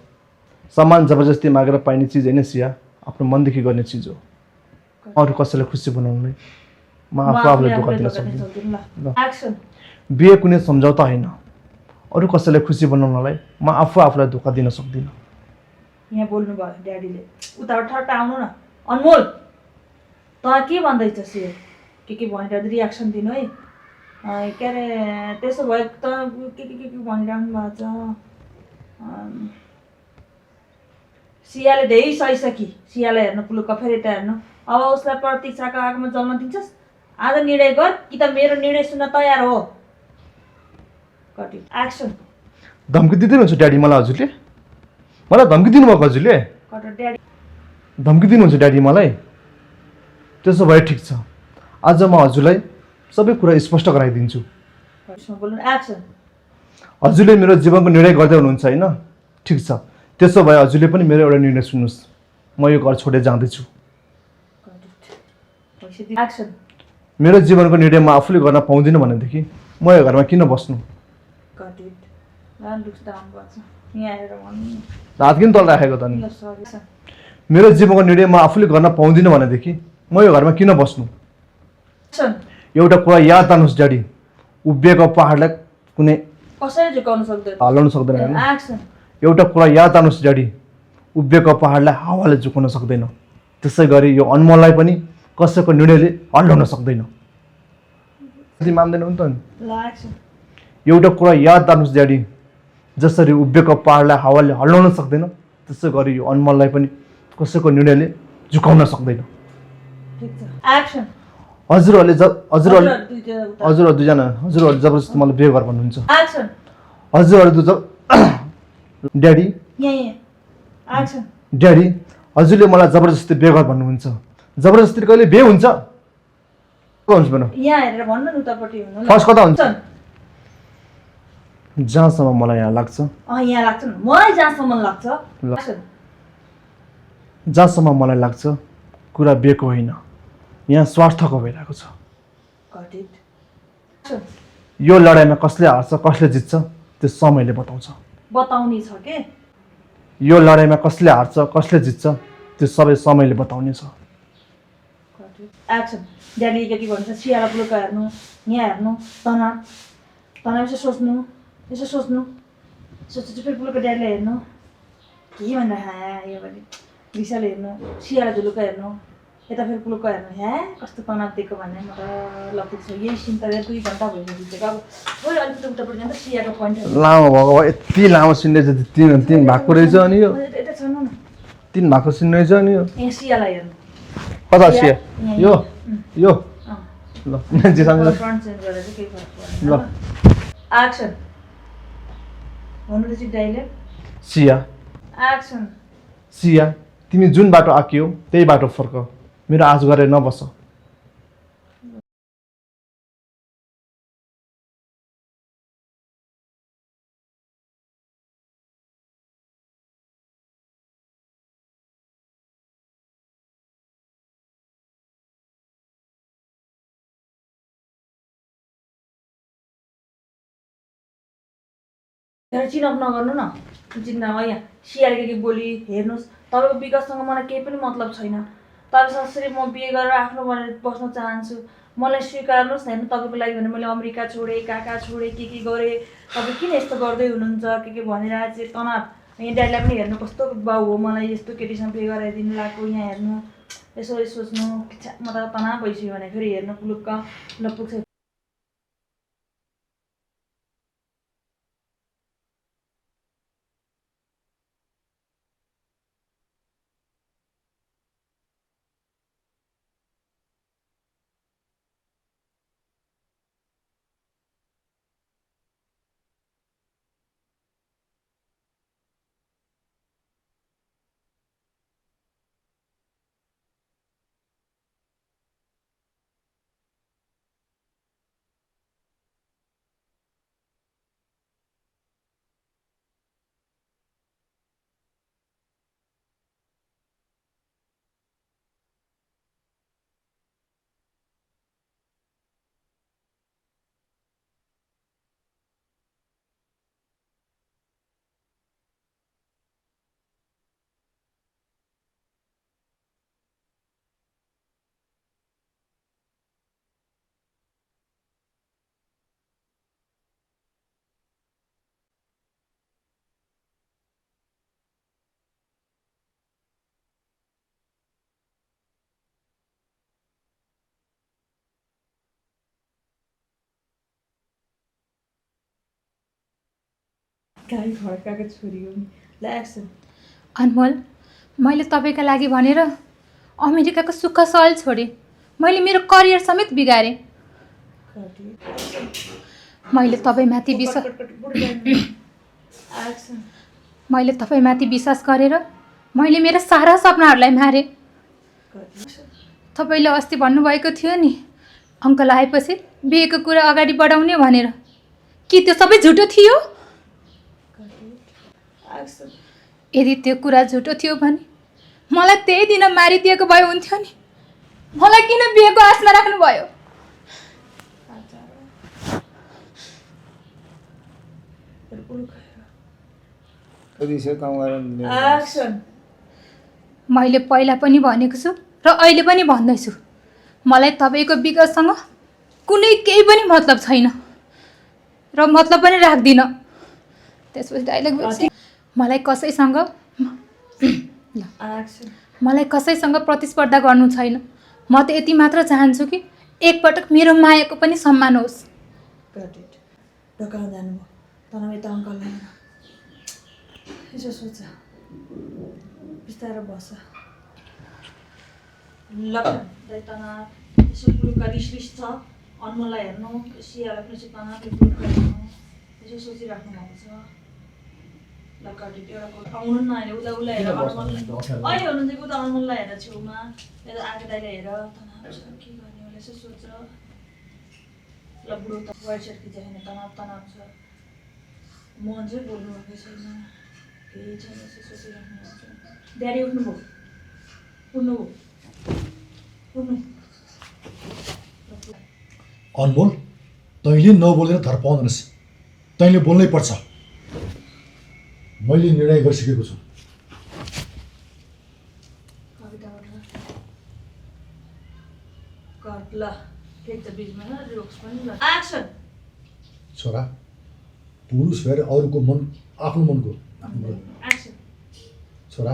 सम्मान जबरजस्ती मागेर पाइने चिज होइन सिया, आफ्नो मनदेखि गर्ने चिज हो। अरू कसैलाई खुसी बनाउनुलाई म आफू आफूलाई धोका दिन सक्दिनँ। एक्सन बिहे कुनै सम्झौता होइन, अरू कसैलाई खुसी बनाउनलाई म आफू आफूलाई धोका दिन सक्दिनँ। यहाँ बोल्नु भयो ड्याडीले, उताबाट ठट्ट आउनु न। अनमोल तँ के भन्दैछ सियर, के भनेर रियाक्सन दिनु है। के अरे त्यसो भए त के भनिरहनु भएको छ। सियाले धेरै सहिसकी, सियालाई हेर्नु पुलुक्क फेरि त हेर्नु, अब उसलाई प्रतीक्षाको आगोमा जल्न दिन्छस्? आज निर्णय गर कि त मेरो निर्णय सुन्न तयार हो। कति एक्सन धम्की दिँदैनुहुन्छ ड्याडी मलाई? हजुरले मलाई धम्की दिनुभएको? हजुरले ड्याडी धम्की दिनुहुन्छ ड्याडी मलाई? त्यसो भए ठिक छ, आज म हजुरलाई सबै कुरा स्पष्ट गराइदिन्छु। बोल्नु एक्सन हजुरले मेरो जीवनको निर्णय गर्दै हुनुहुन्छ होइन? ठिक छ, त्यसो भए हजुरले पनि मेरो एउटा निर्णय सुन्नुहोस्। म यो घर छोडेर जाँदैछु। एक्सन मेरो जीवनको निर्णय म आफूले गर्न पाउँदिनँ भनेदेखि म यो घरमा किन बस्नु? Got it. Lan looks down गर्छ यहाँ आएर भन्नु हात किन तल राखेको त नि? ल सरी सर मेरो जीवनको निर्णय म आफूले गर्न पाउँदिनँ भनेदेखि म यो घरमा किन बस्नु? एक्सन एउटा कुरा याद तान्नुहोस् ड्याडी, उभिएको पहाडलाई कुनै कसैले झुकाउन सक्दैन हल्लाउन सक्दैन होइन? एक्सन एउटा कुरा याद तान्नुहोस् ड्याडी, उभिएको पहाडलाई हावाले झुकाउन सक्दैन, त्यसै गरी यो अनमोललाई पनि कसैको निर्णयले हल्लाउन सक्दैन। यदि मान्दैनौ नि त नि? ल एक्सन एउटा कुरा याद तान्नुहोस् ड्याडी, जसरी उभिएको पहाडलाई हावाले हल्लाउन सक्दैन त्यसै गरी यो अनमोललाई पनि कसैको निर्णयले झुकाउन सक्दैन। ठिक छ एक्सन हजुरहरूले दुईजना हजुरहरू दुईजना हजुरहरूले जबरजस्ती मलाई बिहे गर भन्नुहुन्छ। एक्सन हजुरहरू ड्याडी एक्सन ड्याडी हजुरले मलाई जबरजस्ती बिहे गर भन्नुहुन्छ। जबरजस्ती कहिले बिहे हुन्छ? के हुन्छ भन? यहाँ हेरेर भन्नु न उतापट्टि हुनु फर्स्ट कता हुन्छ? जहाँसम्म मलाई यहाँ लाग्छ, यहाँ लाग्छ नि मलाई जहाँसम्म लाग्छ ल। एक्सन जहाँसम्म मलाई लाग्छ कुरा बिहेको होइन, यहाँ स्वार्थको भइरहेको छ। Got it. एक्सन यो लडाइँमा कसले हार्छ कसले जित्छ त्यो समयले बताउँछ। बताउने छ के यो लडाइँमा कसले हार्छ कसले जित्छ त्यो सबै समयले बताउने छ। एक्सन ड्याडीले के भन्छ सियाला पुलुका हेर्नु यहाँ हेर्नु तनाव तनाव यसो सोच्नु सोचेपछि फेरि पुलुका ड्याडीलाई हेर्नु के भन्दा यो भने विशाल हेर्नु सियाला झुलुका हेर्नु यता फेरि पुलुका हेर्नु कस्तो तनाव दिएको भन्ने म त ल पुग्छ यही चिन्ता 2 घन्टा भइसक्यो अब फेरि अलिकति उतापट्टि जाँदा सियाको पोइन्ट लामो भएको यति लामो सिन रहेछ, तीन भएको रहेछ अनि यो यता छ न 3 भएको सिन रहेछ अनि यो यहाँ सियाला हेर्नु कता सिया यो यो ल जे सम्झ फ्रन्ट चेन्ज गरेर चाहिँ केही फरक ल। पर्दैन एक्सन भन्नु त चाहिँ डाइलेक्ट सिया एक्सन सिया तिमी जुन बाटो आकियो त्यही बाटो फर्क, मेरो आज गरेर नबस। चिनअप नगर्नु न चिन्ता यहाँ सियाले के बोली हेर्नुहोस् तपाईँको विकाससँग मलाई केही पनि मतलब छैन। तपाईँसँग यसरी म बिहे गरेर आफ्नो भनेर बस्न चाहन्छु, मलाई स्वीकार्नुहोस् न। हेर्नु तपाईँको लागि भने मैले अमेरिका छोडेँ, काका छोडेँ, के गरेँ, तपाईँ किन यस्तो गर्दै हुनुहुन्छ के भनेर चाहिँ तनाव। यहाँ ड्याडीलाई पनि हेर्नु कस्तो बाउ हो, मलाई यस्तो केटीसँग बिहे गराइदिनु लाग्यो, यहाँ हेर्नु यसो सोच्नु म त तनाव भइसक्यो भने फेरि हेर्नु पुलुक्क ल पुग्छ। गाई फर्काएको छोरी हो नि ल एक्सन अनमोल, मैले तपाईँका लागि भनेर अमेरिकाको सुख सहल छोडेँ। मैले मेरो करियर समेत बिगारेँ। मैले तपाईँमाथि विश्वास गरेर मैले मेरा सारा सपनाहरूलाई मारेँ। तपाईँले अस्ति भन्नुभएको थियो नि अङ्कल आएपछि बिहेको कुरा अगाडि बढाउने भनेर, के त्यो सबै झुटो थियो? यदि त्यो कुरा झुटो थियो भने मलाई त्यही दिन मारिदिएको भए हुन्थ्यो नि। मलाई किन बिहेको आशमा राख्नुभयो? रिसै कम गरेर एक्सन मैले पहिला पनि भनेको छु र अहिले पनि भन्दैछु, मलाई तपाईँको विगतसँग कुनै केही पनि मतलब छैन र मतलब पनि राख्दिनँ। त्यसपछि डाइलग मलाई कसैसँग एक्सन मलाई कसैसँग प्रतिस्पर्धा गर्नु छैन। म त यति मात्र चाहन्छु कि एकपटक मेरो मायाको पनि सम्मान होस्। Got it. दोकान जानुभयो तनाव यता अङ्कल ल्याएर यसो सोच बिस्तारो बस लक्ष्य तनाव यसो पुरुका रिस छ अनमोललाई हेर्नु सियालाई पनि तनाव हेर्नु यसो सोचिराख्नु भएको छ। ल गट इट। एउटा आउनु न अहिले उता उसलाई हेर अहिले हुनुहुन्छ कि उता अनमोललाई हेर छेउमा यता आएको दाइलाई हेर तनाव छ के गर्ने होला यसो सोच। ल बुढो त वाइसर्की छैन तनाव छ मन चाहिँ बोल्नु भएको छैन केही छैन यसो सोचिराख्नु हुन्छ। ड्याडी उठ्नुभयो अनमोल तैँले नबोलेर धर पाउँदैनस्, तैँले बोल्नै पर्छ। मैले निर्णय गरिसकेको छु। छोरा, पुरुष भएर अरूको मन आफ्नो मनको छोरा,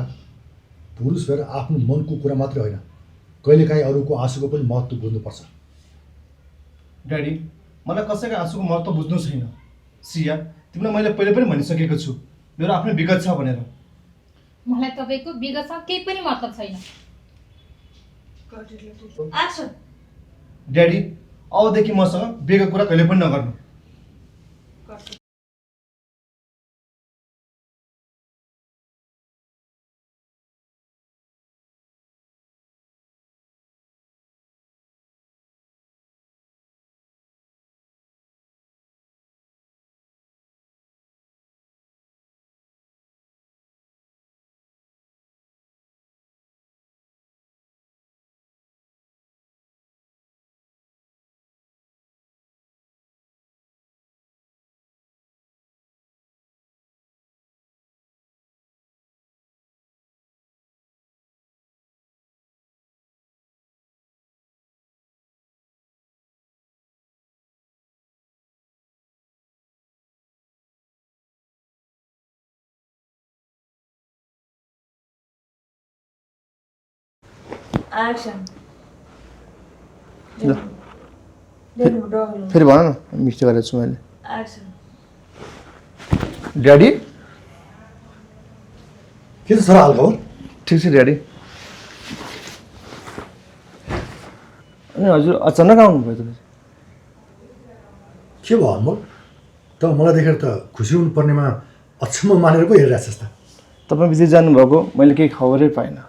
पुरुष भएर आफ्नो मनको कुरा मात्रै होइन, कहिलेकाहीँ अरूको आँसुको पनि महत्त्व बुझ्नुपर्छ। ड्याडी, मलाई कसैको आँसुको महत्त्व बुझ्नु छैन। सिया, तिमीलाई मैले पहिले पनि भनिसकेको छु मेरो आफ्नै विगत छ भनेर। मलाई तपाईँको विगतसँग केही पनि मतलब छैन। ड्याडी, अबदेखि मसँग बेको कुरा कहिले पनि नगर्नु। एक्सन फेरि भन न, मिस्टेक गरेको छु मैले। एक्सन ड्याडी, के छ छोरा हालखबर? ठिक छ ड्याडी। अनि हजुर अचानक आउनुभयो तपाईँ? के भयो अनमोल? त मलाई देखेर त खुसी हुनुपर्नेमा अचम्म मानेर पो हेरिरहेछस् त। तपाईँ विदेश जानुभएको मैले केही खबरै पाइनँ,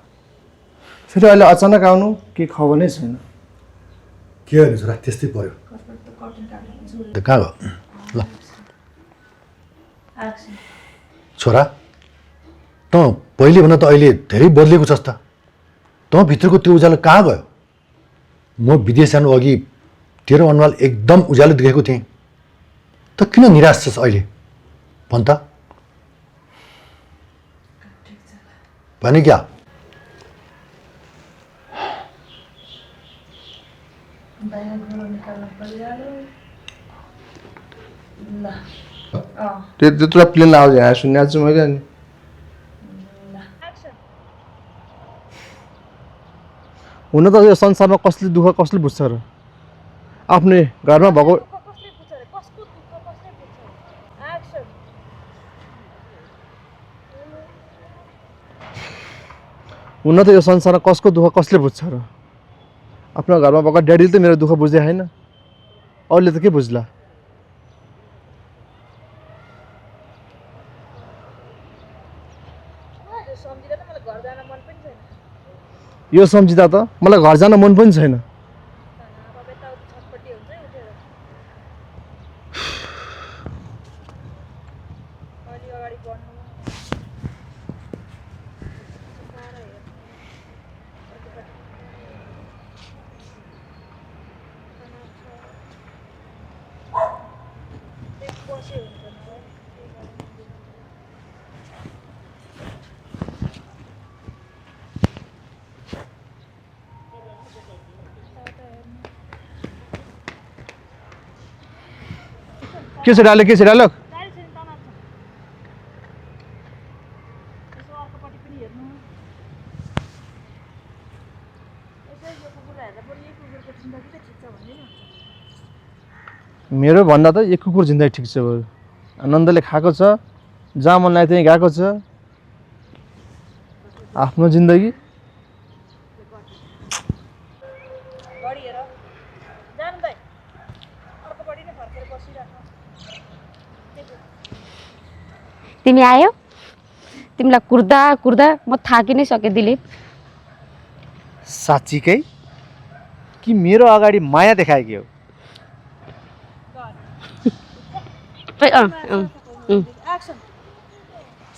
फेरि अहिले अचानक आउनु केही खबर नै छैन। के गर्ने छोरा, त्यस्तै पर्यो। त कहाँ गयो? ल छोरा, त पहिलेभन्दा त अहिले धेरै बदलेको छस् त। तँ भित्रको त्यो उज्यालो कहाँ गयो? म विदेश जानु अघि तेरो अनुहार एकदम उज्यालो देखेको थिएँ, त किन निराश छस् अहिले भन् त? भने क्या? त्यत्रो प्लेन आउँछ यहाँ सुनेको छु मैले। अनि हुन त यो संसारमा कसले दुःख कसले बुझ्छ र? आफ्नै घरमा भएको हुन त यो संसारमा कसको दुःख कसले बुझ्छ र? आफ्नो घरमा भएको ड्याडीले त मेरो दुःख बुझे होइन, अरूले त के बुझ्ला? यो सम्झिँदा त मलाई घर जान मन पनि छैन। के छ डायलग मेरो भन्दा त एक कुकुर जिन्दगी ठिक छ बरु आनन्दले खाएको छ जहाँ मन लाग्यो त्यहीँ गएको छ आफ्नो जिन्दगी तिमी आयो तिमीलाई कुर्दा कुर्दा म थाकि नै सकेँ दिलीप। साँच्चीकै कि मेरो अगाडि माया देखाएकी हो?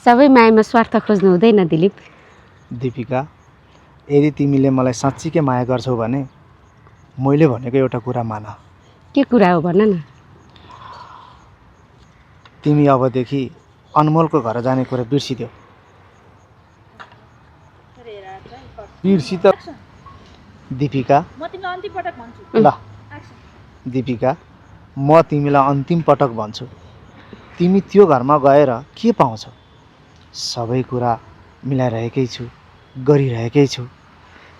सबै मायामा स्वार्थ खोज्नु हुँदैन दिलीप। दीपिका, यदि तिमीले मलाई साँच्चीकै माया गर्छौ भने मैले भनेको एउटा कुरा मान। के कुरा हो भन न। तिमी अबदेखि अनमोलको घर जाने कुरा बिर्सिदेऊ। बिर्सित दीपिका। ल दीपिका, म तिमीलाई अन्तिम पटक भन्छु, तिमी त्यो घरमा गएर के पाउँछौ? सबै कुरा मिलाइरहेकै छु, गरिरहेकै छु।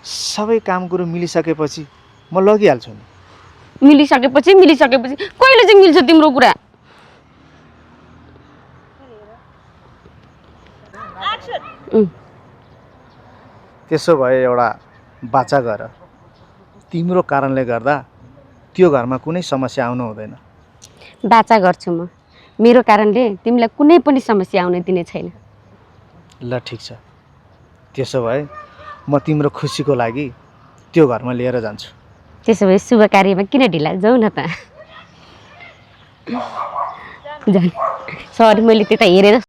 सबै काम कुरो मिलिसकेपछि म लगिहाल्छु नि। मिलिसकेपछि कहिले चाहिँ मिल्छ तिम्रो कुरा? त्यसो भए एउटा बाचा गर, तिम्रो कारणले गर्दा त्यो घरमा कुनै समस्या आउनु हुँदैन। बाचा गर्छु म, मेरो कारणले तिमीलाई कुनै पनि समस्या आउन दिने छैन। ल ठिक छ, त्यसो भए म तिम्रो खुसीको लागि त्यो घरमा लिएर जान्छु। त्यसो भए शुभ कार्यमा किन ढिला, जाऊ न त। जाने सरी मैले त्यता हेरेर।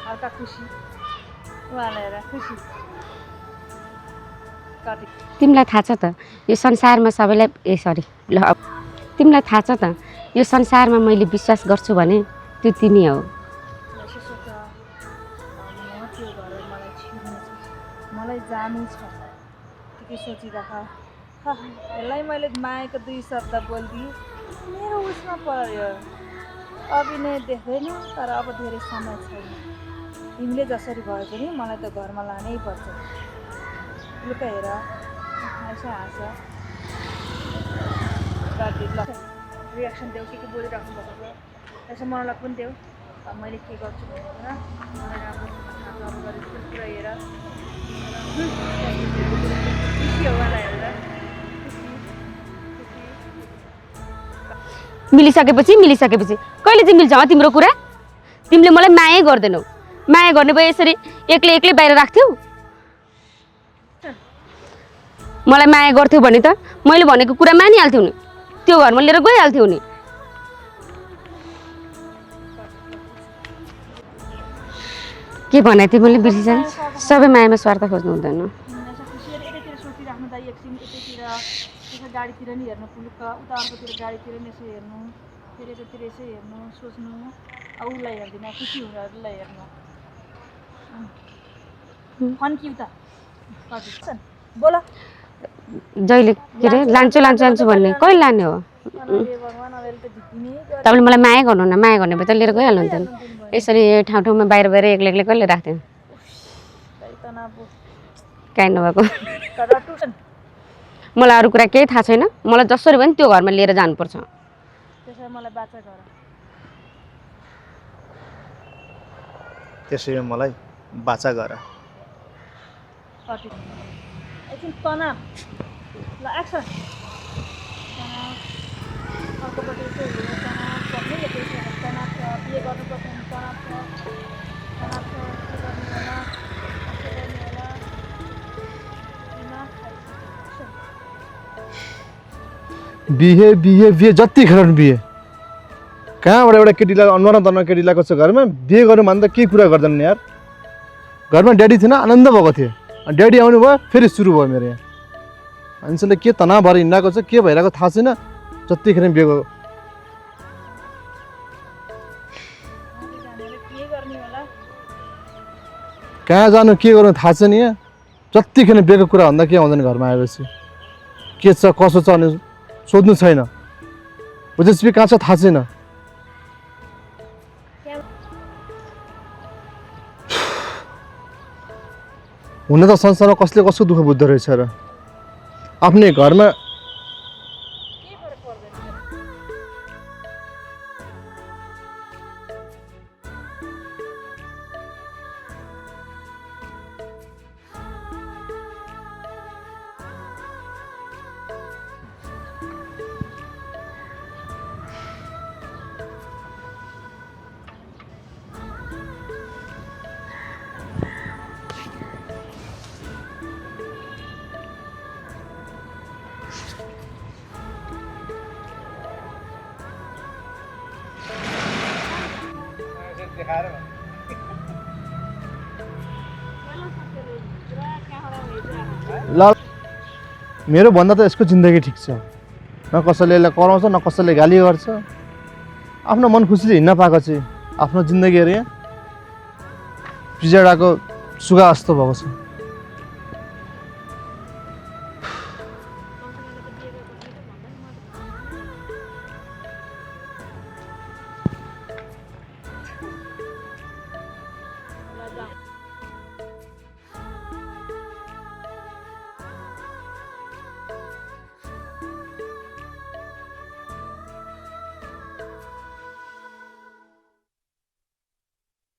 हल्का खुसी उहाँलाई हेरेर खुसी। तिमीलाई थाहा छ त यो संसारमा सबैलाई ल तिमीलाई थाहा छ त यो संसारमा मैले विश्वास गर्छु भने त्यो तिमी हो। मलाई जानु छ के सोचिराख। यसलाई मैले मायाको 2 शब्द बोलिदिएँ, मेरो उसमा पर्यो। अभिनय देख्दैन, तर अब धेरै समय छैन। तिमीले जसरी भए पनि मलाई त घरमा लानै पर्छ। लुक हेर, यसो हाँस, ल रियाक्सन देऊ, के बोलिराख्नु भएको छ यसो मलाई पनि देऊ। मैले के गर्छु भनेर मलाई राम्रो गरेर पुरा हेर। खुसी हो उहाँलाई हेरेर, मिलिसकेपछि कहिले चाहिँ मिल्छ तिम्रो कुरा? तिमीले मलाई माया गर्दैनौ। माया गर्ने भए यसरी एक्लै बाहिर राख्थ्यौ? मलाई माया गर्थ्यौ भने त मैले भनेको कुरा मानिहाल्थ्यौ नि, त्यो घरमा लिएर गइहाल्थ्यौ नि। के भने थिएँ मैले बिर्सिजानु। सबै मायामा स्वार्थ खोज्नु हुँदैन। सोचिराख्नु दाइ एकछिन यतैतिर यसो गाडीतिर नि हेर्नु, पुलुक्क उता अर्कोतिर गाडीतिर नि यसो हेर्नु, फेरि यतातिर यसो हेर्नु, सोच्नु। उसलाई हेर्दिनँ, खुसी हुनेहरूलाई हेर्नु। फन्क्यु त बोल। जहिले के अरे लान्छु लान्छु लान्छु भन्ने कहिले लाने हो तपाईँले मलाई माया गर्नु न माया गर्ने भए त लिएर गइहाल्नुहुन्छ नि यसरी ठाउँ ठाउँमा बाहिर बाहिर एक्लै एक्लै कहिले राख्थ्यो काहीँ नभएको मलाई अरू कुरा केही थाहा छैन मलाई जसरी पनि त्यो घरमा लिएर जानुपर्छ त्यसैले मलाई बाचा गर बिहे बिहे बिहे जति खेलाउनु बिहे कहाँबाट एउटा केटीलाई अनुहार तर्न केटी लगाएको छ घरमा बिहे गर्नु भन्दा केही कुरा गर्दैन यार घरमा ड्याडी थिएन आनन्द भएको थियो ड्याडी आउनु भयो फेरि सुरु भयो मेरो यहाँ मान्छेले के तनाव भएर हिँडेको छ के भइरहेको थाहा छैन जतिखेर बिहे गएको कहाँ जानु के गर्नु थाहा छैन यहाँ जतिखेर बिहेको कुरा भन्दा के आउँदैन घरमा आएपछि के छ कसो छ भने सोध्नु छैन ओजस्वी कहाँ छ थाहा छैन हुन त संसारमा कसले कसको दुःख बुझ्दो रहेछ र आफ्नै घरमा ल मेरो भन्दा त यसको जिन्दगी ठिक छ न कसैले यसलाई कराउँछ न कसैले गाली गर्छ आफ्नो मन खुसीले हिँड्न पाएको चाहिँ आफ्नो जिन्दगी हेरे यहाँ पिजडाको सुगा जस्तो भएको छ